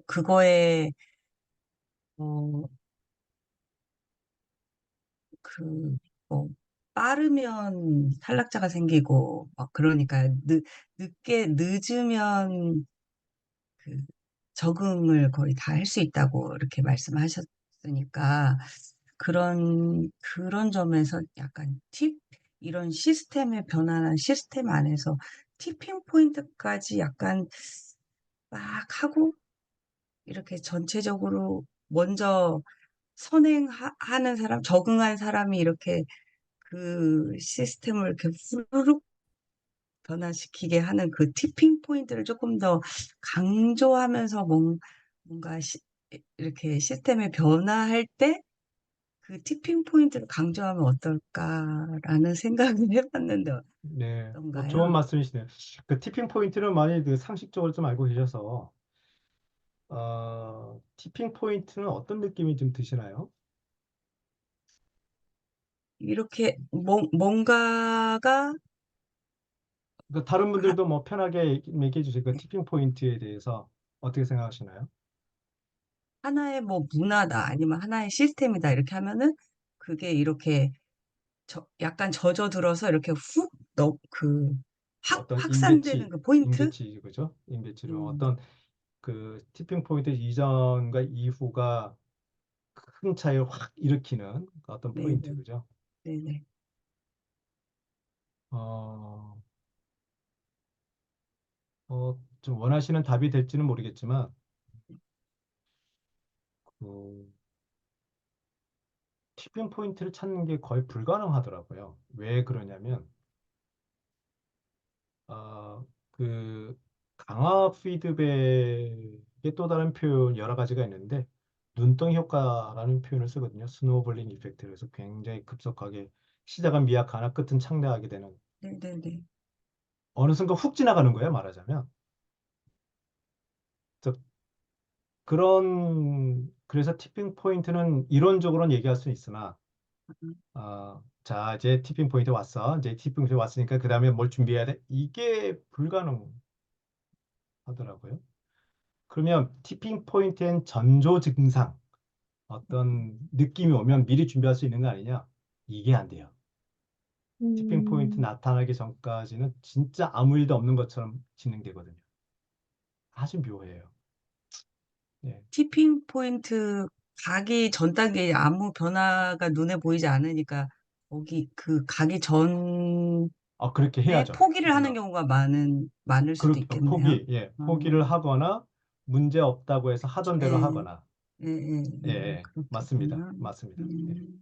그거에, 어, 그, 뭐, 빠르면 탈락자가 생기고, 막 그러니까, 늦으면 그 적응을 거의 다 할 수 있다고 이렇게 말씀하셨으니까 그런 점에서 약간 이런 시스템의 변화나 시스템 안에서 티핑 포인트까지 약간 막 하고 이렇게 전체적으로 먼저 선행하는 사람, 적응한 사람이 이렇게 그 시스템을 이렇게 후루룩 변화시키게 하는 그 티핑 포인트를 조금 더 강조하면서 뭔가 이렇게 시스템에 변화할 때 그 티핑 포인트를 강조하면 어떨까라는 생각을 해봤는데 네. 뭐 좋은 어떤가요? 말씀이시네요. 그 티핑 포인트는 많이 그 상식적으로 좀 알고 계셔서 티핑 포인트는 어떤 느낌이 좀 드시나요? 이렇게 뭔가가 그러니까 다른 하, 분들도 뭐 편하게 얘기해 주실 그 티핑 포인트에 대해서 어떻게 생각하시나요? 하나의 뭐 문화다 아니면 하나의 시스템이다 이렇게 하면은 그게 이렇게 약간 젖어들어서 이렇게 어떤 확산되는 그 포인트? 임계치, 그죠? 임계치를 음, 어떤 그 티핑 포인트 이전과 이후가 큰 차이를 확 일으키는 어떤 포인트, 네네, 그죠? 네네. 어, 좀 원하시는 답이 될지는 모르겠지만, 그 티핑 포인트를 찾는 게 거의 불가능하더라고요. 왜 그러냐면, 그 강화 피드백의 또 다른 표현 여러 가지가 있는데, 눈덩이 효과라는 표현을 쓰거든요. 스노우볼링 이펙트. 그래서 굉장히 급속하게 시작은 미약하나 끝은 창대하게 되는 네네네. 어느 순간 훅 지나가는 거예요, 말하자면. 그래서 그래서 티핑 포인트는 이론적으로는 얘기할 수 있으나, 자, 이제 티핑 포인트 왔어. 이제 티핑 포인트 왔으니까 그 다음에 뭘 준비해야 돼? 이게 불가능하더라고요. 그러면 티핑 포인트엔 전조 증상, 어떤 느낌이 오면 미리 준비할 수 있는 거 아니냐? 이게 안 돼요. 티핑 포인트 음, 나타나기 전까지는 진짜 아무 일도 없는 것처럼 진행되거든요. 아주 묘해요. 예. 티핑 포인트 가기 전 단계에 아무 변화가 눈에 보이지 않으니까 거기 그 가기 전에 그렇게 해야죠. 포기를 하는 경우가 많을 수도 있겠네요. 포기를 음, 하거나 문제 없다고 해서 하던 대로 예, 하거나. 예, 맞습니다. 그렇겠구나. 맞습니다. 예.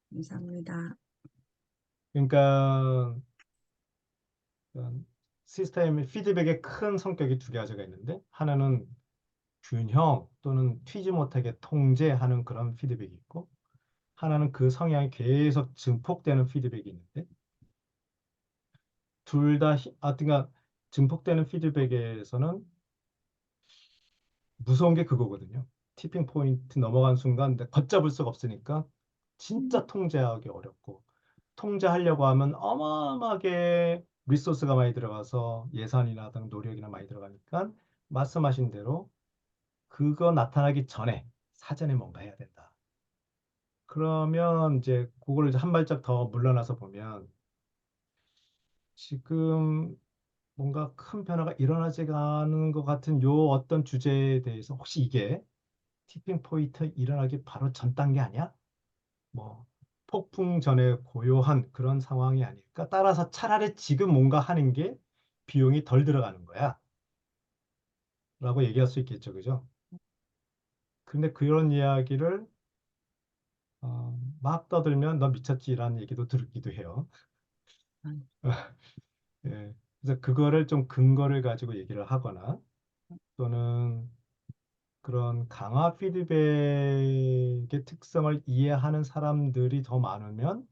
감사합니다. 그러니까 시스템의 피드백의 큰 성격이 두 가지가 있는데 하나는 균형 또는 튀지 못하게 통제하는 그런 피드백이 있고 하나는 그 성향이 계속 증폭되는 피드백이 있는데 둘 다, 그러니까 증폭되는 피드백에서는 무서운 게 그거거든요. 티핑 포인트 넘어간 순간 걷잡을 수가 없으니까 진짜 통제하기 어렵고 통제하려고 하면 어마어마하게 리소스가 많이 들어가서 예산이나 등 노력이나 많이 들어가니까 말씀하신 대로 그거 나타나기 전에 사전에 뭔가 해야 된다. 그러면 이제 그거를 이제 한 발짝 더 물러나서 보면 지금 뭔가 큰 변화가 일어나지 않은 것 같은 요 어떤 주제에 대해서 혹시 이게 티핑 포인트 일어나기 바로 전 단계 아니야? 뭐 폭풍 전에 고요한 그런 상황이 아닐까? 따라서 차라리 지금 뭔가 하는 게 비용이 덜 들어가는 거야. 라고 얘기할 수 있겠죠. 그죠? 근데 그런 이야기를 막 떠들면 너 미쳤지라는 얘기도 들기도 해요. 음, 예. 그래서 그거를 좀 근거를 가지고 얘기를 하거나 또는 그런 강화 피드백의 특성을 이해하는 사람들이 더 많으면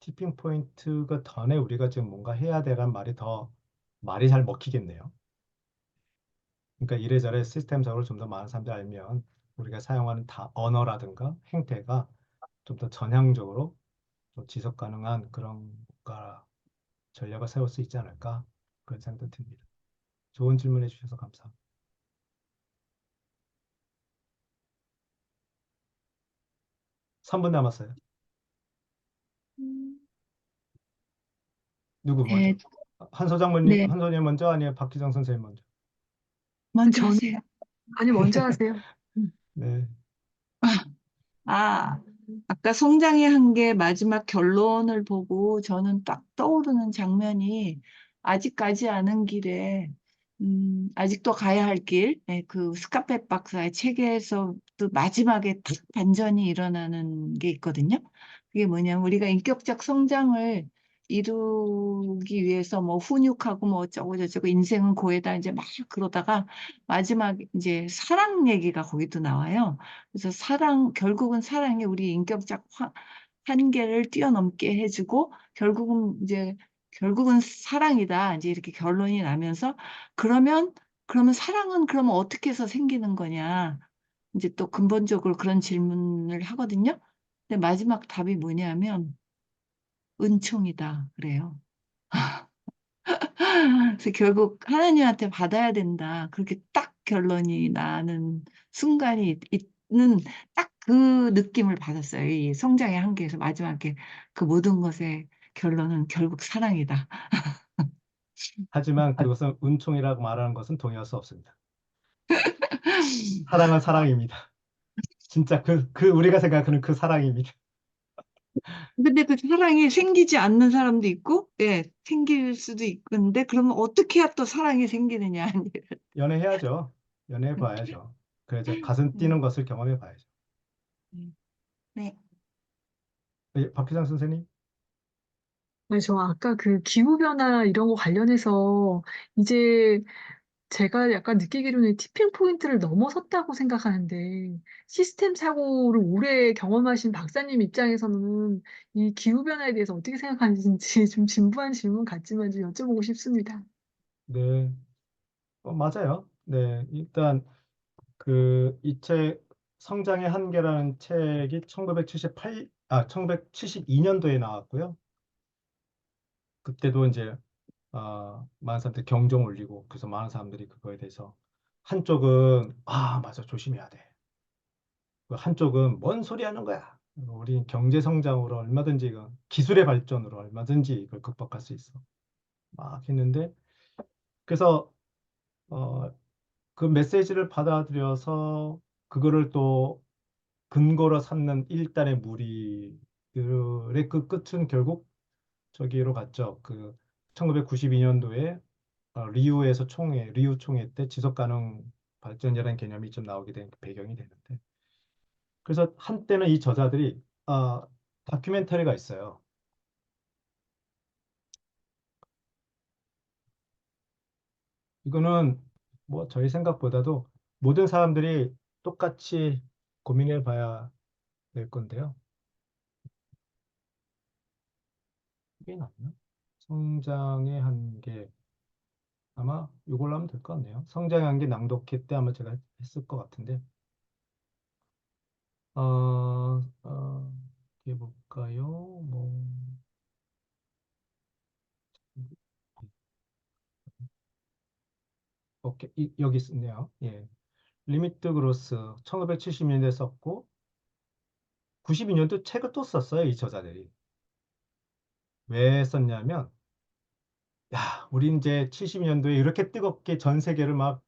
티핑 포인트가 전에 우리가 지금 뭔가 해야 되란 말이 더 말이 잘 먹히겠네요. 그러니까 이래저래 시스템적으로 좀 더 많은 사람들이 알면 우리가 사용하는 언어라든가 행태가 좀 더 전향적으로 좀 지속 가능한 그런 뭔가 전략을 세울 수 있지 않을까 그런 생각도 듭니다. 좋은 질문해 주셔서 감사합니다. 3분 남았어요. 음, 누구 먼저? 네, 한 네, 소장님 먼저 아니면 박기정 선생님 먼저? 먼저 저는, 하세요. 아니, 먼저 하세요. 음. 네. 아, 아까 송장이 한 게 마지막 결론을 보고 저는 딱 떠오르는 장면이 아직까지 않은 길에, 아직도 가야 할 길, 네, 그 스카펫 박사의 책에서 또 마지막에 탁 반전이 일어나는 게 있거든요. 그게 뭐냐면 우리가 인격적 성장을 이루기 위해서 뭐 훈육하고 뭐 어쩌고 저쩌고 인생은 고해다 이제 막 그러다가 마지막 이제 사랑 얘기가 거기도 나와요. 그래서 결국은 사랑이 우리 인격적 한계를 뛰어넘게 해주고, 결국은 사랑이다. 이제 이렇게 결론이 나면서, 그러면 사랑은 그러면 어떻게 해서 생기는 거냐. 이제 또 근본적으로 그런 질문을 하거든요. 근데 마지막 답이 뭐냐면, 은총이다. 그래요. 그래서 결국 하나님한테 받아야 된다. 그렇게 딱 결론이 나는 순간이 있는 딱 그 느낌을 받았어요. 이 성장의 한계에서 마지막에 그 모든 것의 결론은 결국 사랑이다. 하지만 그것은 은총이라고 말하는 것은 동의할 수 없습니다. 사랑은 사랑입니다. 진짜 우리가 생각하는 그 사랑입니다. 근데 그 사랑이 생기지 않는 사람도 있고, 예, 생길 수도 있는데, 그러면 어떻게 해야 또 사랑이 생기느냐. 연애해야죠. 연애해 봐야죠. 그래서 가슴 뛰는 것을 경험해 봐야죠. 네. 예, 박희장 선생님? 아니, 저 아까 그 기후변화 이런 거 관련해서 이제 제가 약간 느끼기로는 티핑 포인트를 넘어섰다고 생각하는데 시스템 사고를 오래 경험하신 박사님 입장에서는 이 기후변화에 대해서 어떻게 생각하는지 좀 진부한 질문 같지만 좀 여쭤보고 싶습니다. 네. 맞아요. 네. 일단 이 책 성장의 한계라는 책이 1972년도에 나왔고요. 그때도 이제 많은 사람들이 경종 울리고 그래서 많은 사람들이 그거에 대해서 한쪽은 맞아 조심해야 돼. 그 한쪽은 뭔 소리 하는 거야. 우리 경제 성장으로 얼마든지 기술의 발전으로 얼마든지 이걸 극복할 수 있어. 막 했는데 그래서 어, 그 메시지를 받아들여서 그거를 또 근거로 삼는 일단의 무리들의 그 끝은 결국 저기로 갔죠. 1992년도에 리우 총회 때 지속 가능 발전이라는 개념이 좀 나오게 된 배경이 되는데 그래서 한때는 이 저자들이 다큐멘터리가 있어요. 이거는 뭐 저희 생각보다도 모든 사람들이 똑같이 고민해 봐야 될 건데요. 이게 낫나? 성장의 한계 아마 이걸로 하면 될 것 같네요. 성장의 한계 낭독회 때 아마 제가 했을 것 같은데 어떻게 볼까요? 뭐 오케이, 여기 있네요. 예. 리미트 그로스 1970년대 썼고 92년도 책을 또 썼어요, 이 저자들이. 왜 썼냐면 야, 우리 이제 72년도에 이렇게 뜨겁게 전 세계를 막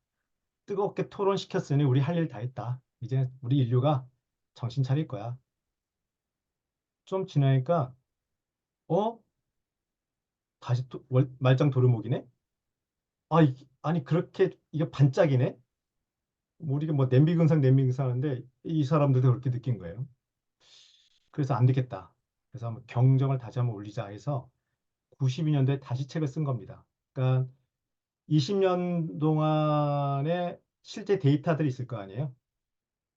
뜨겁게 토론시켰으니 우리 할 일 다 했다. 이제 우리 인류가 정신 차릴 거야. 좀 지나니까 어? 다시 말짱 도루묵이네? 아니 그렇게 이게 반짝이네? 뭐 우리가 뭐 냄비 근상 하는데 이 사람들도 그렇게 느낀 거예요. 그래서 안 되겠다. 그래서 한번 경정을 다시 한번 올리자 해서 92년도에 다시 책을 쓴 겁니다. 그러니까 20년 동안의 실제 데이터들이 있을 거 아니에요.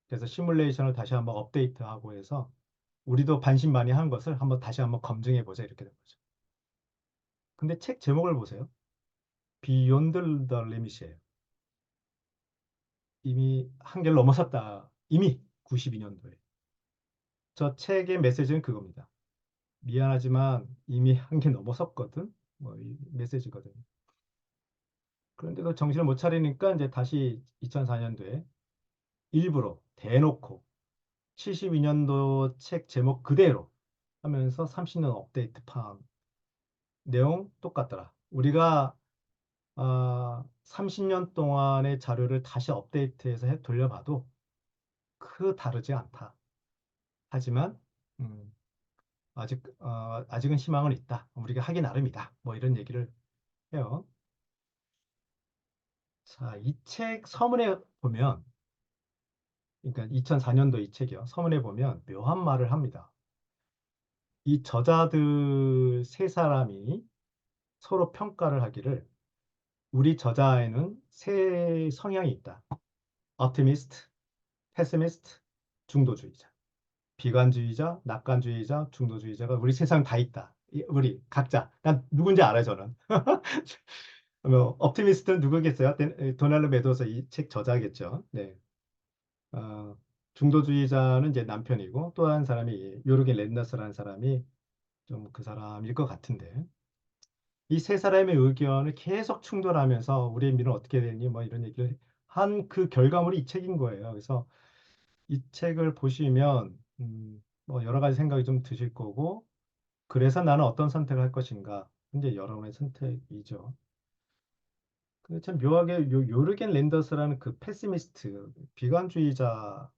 그래서 시뮬레이션을 다시 한번 업데이트하고 해서 우리도 반신반의한 것을 한번 다시 한번 검증해 보자 이렇게 된 거죠. 근데 책 제목을 보세요. Beyond the Limit이에요. 이미 한계를 넘어섰다. 이미 92년도에. 저 책의 메시지는 그겁니다. 미안하지만 이미 한계 넘어섰거든. 뭐 이 메시지거든요. 그런데도 정신을 못 차리니까 이제 다시 2004년도에 일부러 대놓고 72년도 책 제목 그대로 하면서 30년 업데이트판 내용 똑같더라. 우리가 30년 동안의 자료를 다시 업데이트해서 돌려봐도 다르지 않다. 하지만 음, 아직은 희망은 있다. 우리가 하기 나름이다. 뭐 이런 얘기를 해요. 자, 이 책 서문에 보면, 그러니까 2004년도 이 책이요. 서문에 보면 묘한 말을 합니다. 이 저자들 세 사람이 서로 평가를 하기를 우리 저자에는 세 성향이 있다. optimist, pessimist, 중도주의자. 비관주의자, 낙관주의자, 중도주의자가 우리 세상 다 있다. 우리 각자. 난 누군지 알아요, 저는. optimist는 누구겠어요? 도널드 메도서 이 책 저자겠죠. 네. 어, 중도주의자는 이제 남편이고 또 한 사람이 요르겐 랜더스라는 사람이 좀 그 사람일 것 같은데 이 세 사람의 의견을 계속 충돌하면서 우리의 미래는 어떻게 되니 뭐 이런 얘기를 한 그 결과물이 이 책인 거예요. 그래서 이 책을 보시면 뭐 여러 가지 생각이 좀 드실 거고 그래서 나는 어떤 선택을 할 것인가 이제 여러분의 선택이죠. 근데 참 묘하게 요르겐 랜더스라는 그 패시미스트 비관주의자가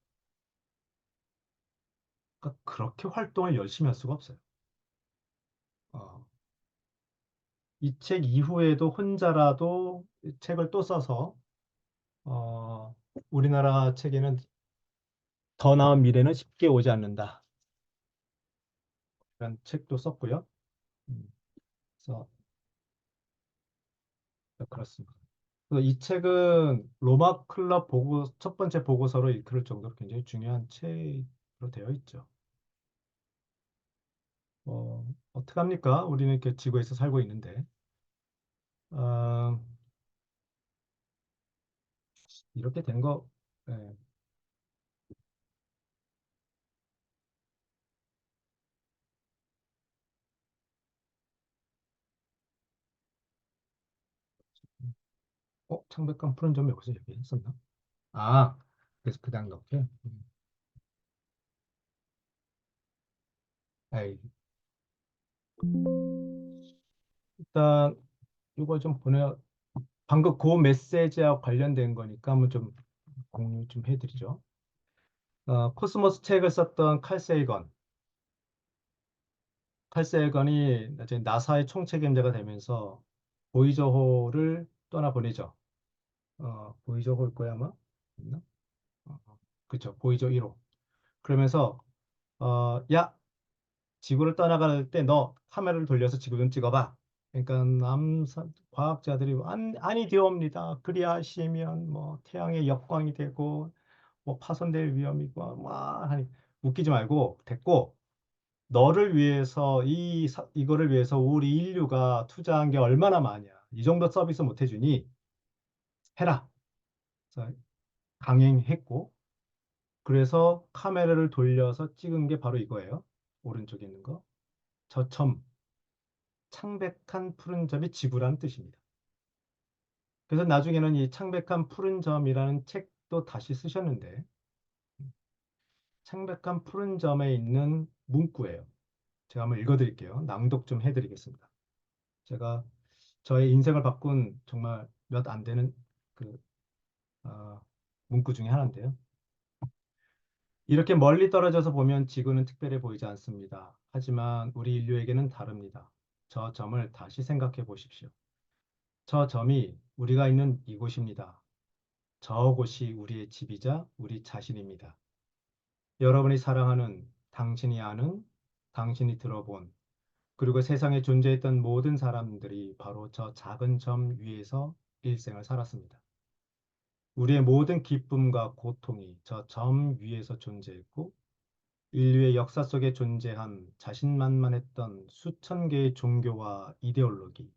그렇게 활동을 열심히 할 수가 없어요. 어, 이 책 이후에도 혼자라도 책을 또 써서 우리나라 책에는 더 나은 미래는 쉽게 오지 않는다. 이런 책도 썼고요. 음, 그래서 그렇습니다. 그래서 이 책은 로마 클럽 첫 번째 보고서로 이끌 정도로 굉장히 중요한 책으로 되어 있죠. 어떡합니까? 우리는 이렇게 지구에서 살고 있는데. 어, 이렇게 된 거, 예, 창백한 푸른 점이 여기서 얘기했었나? 그래서 그 다음 넣게. 아이, 일단 이거 좀 방금 그 메시지와 관련된 거니까 한번 좀 공유 좀 해드리죠. 코스모스 책을 썼던 칼 세이건이 나중에 나사의 총책임자가 되면서 보이저호를 떠나보내죠. 보이저호일 거야 아마? 맞나? 그쵸, 보이저 1호. 그러면서 야, 지구를 떠나갈 때 너 카메라를 돌려서 지구 좀 찍어봐. 그러니까 과학자들이 아니되옵니다. 그리하시면 뭐 태양의 역광이 되고 뭐 파손될 위험이 있고 하니 웃기지 말고 됐고 너를 위해서 이거를 위해서 우리 인류가 투자한 게 얼마나 많냐. 이 정도 서비스 못 해주니 해라. 그래서 강행했고 그래서 카메라를 돌려서 찍은 게 바로 이거예요. 오른쪽에 있는 거. 저 창백한 푸른 점이 지구라는 뜻입니다. 그래서 나중에는 이 창백한 푸른 점이라는 책도 다시 쓰셨는데, 창백한 푸른 점에 있는 문구예요. 제가 한번 읽어드릴게요. 낭독 좀 해드리겠습니다. 제가 저의 인생을 바꾼 정말 몇 안 되는 그 어, 문구 중에 하나인데요. 이렇게 멀리 떨어져서 보면 지구는 특별해 보이지 않습니다. 하지만 우리 인류에게는 다릅니다. 저 점을 다시 생각해 보십시오. 저 점이 우리가 있는 이곳입니다. 저곳이 우리의 집이자 우리 자신입니다. 여러분이 사랑하는, 당신이 아는, 당신이 들어본, 그리고 세상에 존재했던 모든 사람들이 바로 저 작은 점 위에서 일생을 살았습니다. 우리의 모든 기쁨과 고통이 저 점 위에서 존재했고, 인류의 역사 속에 존재한 자신만만했던 수천 개의 종교와 이데올로기,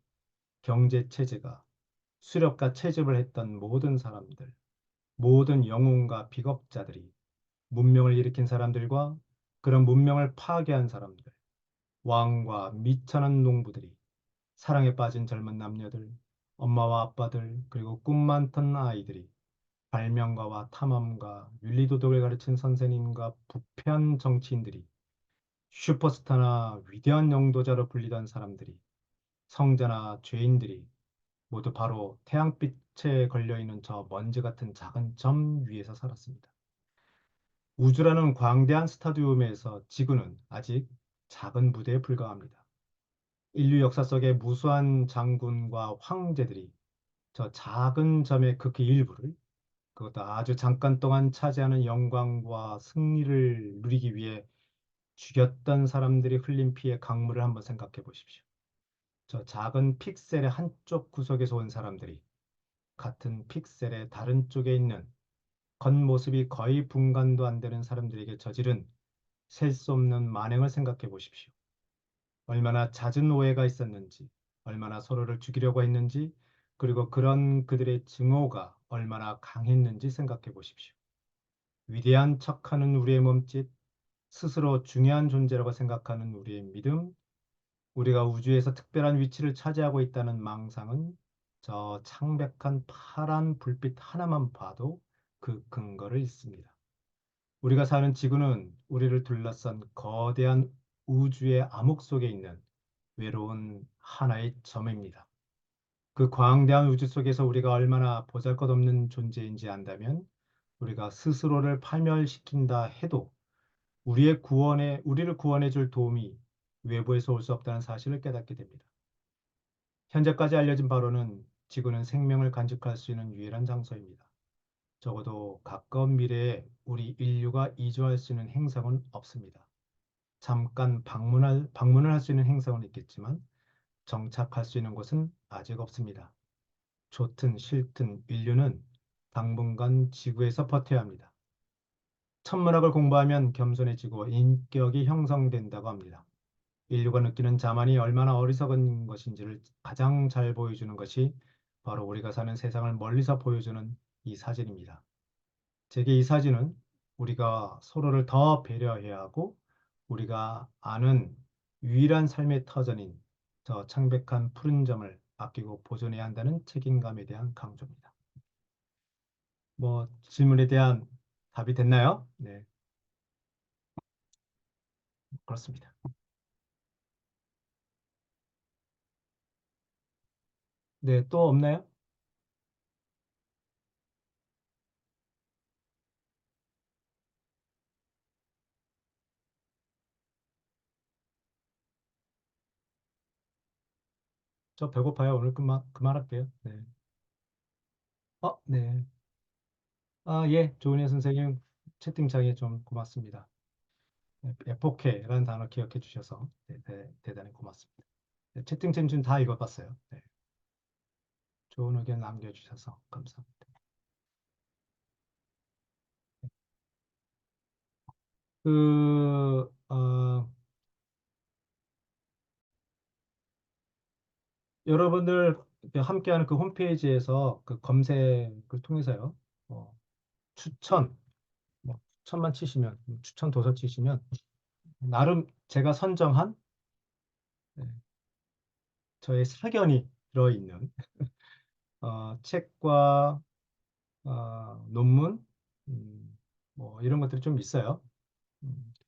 경제 체제가 수렵과 채집을 했던 모든 사람들, 모든 영웅과 비겁자들이 문명을 일으킨 사람들과 그런 문명을 파괴한 사람들, 왕과 미천한 농부들이, 사랑에 빠진 젊은 남녀들, 엄마와 아빠들, 그리고 꿈 많던 아이들이, 발명가와 탐험가, 윤리도덕을 가르친 선생님과 부패한 정치인들이, 슈퍼스타나 위대한 영도자로 불리던 사람들이, 성자나 죄인들이 모두 바로 태양빛에 걸려있는 저 먼지 같은 작은 점 위에서 살았습니다. 우주라는 광대한 스타디움에서 지구는 아직 작은 무대에 불과합니다. 인류 역사 속의 무수한 장군과 황제들이 저 작은 점의 극히 일부를, 그것도 아주 잠깐 동안 차지하는 영광과 승리를 누리기 위해 죽였던 사람들이 흘린 피의 강물을 한번 생각해 보십시오. 저 작은 픽셀의 한쪽 구석에서 온 사람들이 같은 픽셀의 다른 쪽에 있는 겉모습이 거의 분간도 안 되는 사람들에게 저지른 셀 수 없는 만행을 생각해 보십시오. 얼마나 잦은 오해가 있었는지, 얼마나 서로를 죽이려고 했는지, 그리고 그런 그들의 증오가 얼마나 강했는지 생각해 보십시오. 위대한 척하는 우리의 몸짓, 스스로 중요한 존재라고 생각하는 우리의 믿음, 우리가 우주에서 특별한 위치를 차지하고 있다는 망상은 저 창백한 파란 불빛 하나만 봐도 그 근거를 잃습니다. 우리가 사는 지구는 우리를 둘러싼 거대한 우주의 암흑 속에 있는 외로운 하나의 점입니다. 그 광대한 우주 속에서 우리가 얼마나 보잘것없는 존재인지 안다면 우리가 스스로를 파멸시킨다 해도 우리를 구원해 줄 도움이 외부에서 올 수 없다는 사실을 깨닫게 됩니다. 현재까지 알려진 바로는 지구는 생명을 간직할 수 있는 유일한 장소입니다. 적어도 가까운 미래에 우리 인류가 이주할 수 있는 행성은 없습니다. 잠깐 방문을 할 수 있는 행성은 있겠지만 정착할 수 있는 곳은 아직 없습니다. 좋든 싫든 인류는 당분간 지구에서 버텨야 합니다. 천문학을 공부하면 겸손해지고 인격이 형성된다고 합니다. 인류가 느끼는 자만이 얼마나 어리석은 것인지를 가장 잘 보여주는 것이 바로 우리가 사는 세상을 멀리서 보여주는 이 사진입니다. 제게 이 사진은 우리가 서로를 더 배려해야 하고 우리가 아는 유일한 삶의 터전인 저 창백한 푸른 점을 아끼고 보존해야 한다는 책임감에 대한 강조입니다. 뭐 질문에 대한 답이 됐나요? 네, 그렇습니다. 네, 또 없나요? 저 배고파요. 오늘 그만할게요. 네. 네. 예, 조은혜 선생님 채팅창에 좀 고맙습니다. 에포케라는 단어 기억해 주셔서 대단히 고맙습니다. 네, 채팅창 좀 다 읽어봤어요. 네, 좋은 의견 남겨주셔서 감사합니다. 그, 여러분들 함께하는 그 홈페이지에서 그 검색을 통해서요, 어, 추천, 추천만 치시면, 추천 도서 치시면, 나름 제가 선정한 네, 저의 사견이 들어있는 책과 논문, 뭐 이런 것들이 좀 있어요.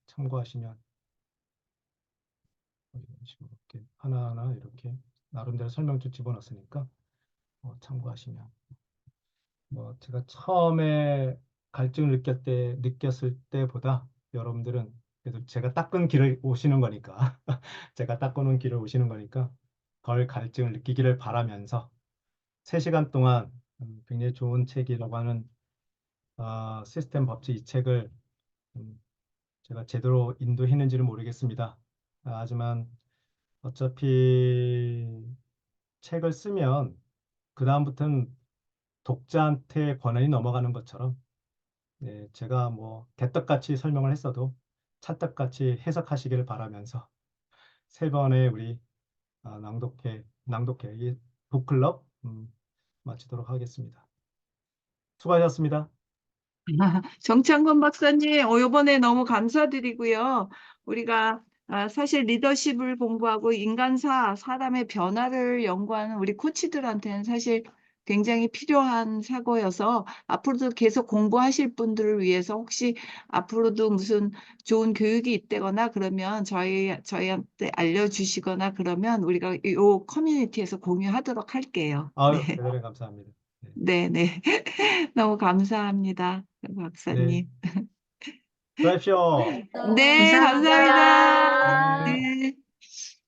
참고하시면 이런 식으로 이렇게 하나하나 이렇게 나름대로 설명 좀 집어넣었으니까 참고하시면. 뭐 제가 처음에 갈증을 느꼈을 때보다 여러분들은 그래도 제가 닦은 길을 오시는 거니까 제가 닦아놓은 길을 오시는 거니까 덜 갈증을 느끼기를 바라면서 3시간 동안 굉장히 좋은 책이라고 하는 시스템 법칙 이 책을 음, 제가 제대로 인도했는지는 모르겠습니다. 하지만 어차피 책을 쓰면 그다음부터는 독자한테 권한이 넘어가는 것처럼 네, 제가 뭐 개떡같이 설명을 했어도 찰떡같이 해석하시기를 바라면서 3번의 우리 낭독회 이 북클럽 마치도록 하겠습니다. 수고하셨습니다. 정창건 박사님, 이번에 너무 감사드리고요. 우리가 사실 리더십을 공부하고 인간사, 사람의 변화를 연구하는 우리 코치들한테는 사실 굉장히 필요한 사고여서 앞으로도 계속 공부하실 분들을 위해서 혹시 앞으로도 무슨 좋은 교육이 있다거나 그러면 저희한테 알려주시거나 그러면 우리가 이 커뮤니티에서 공유하도록 할게요. 아유, 네, 대단히 감사합니다. 네, 네, 네. 너무 감사합니다, 네. 박사님. 수고하십시오. 네, 감사합니다. 감사합니다. 네. 네.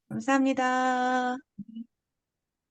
감사합니다.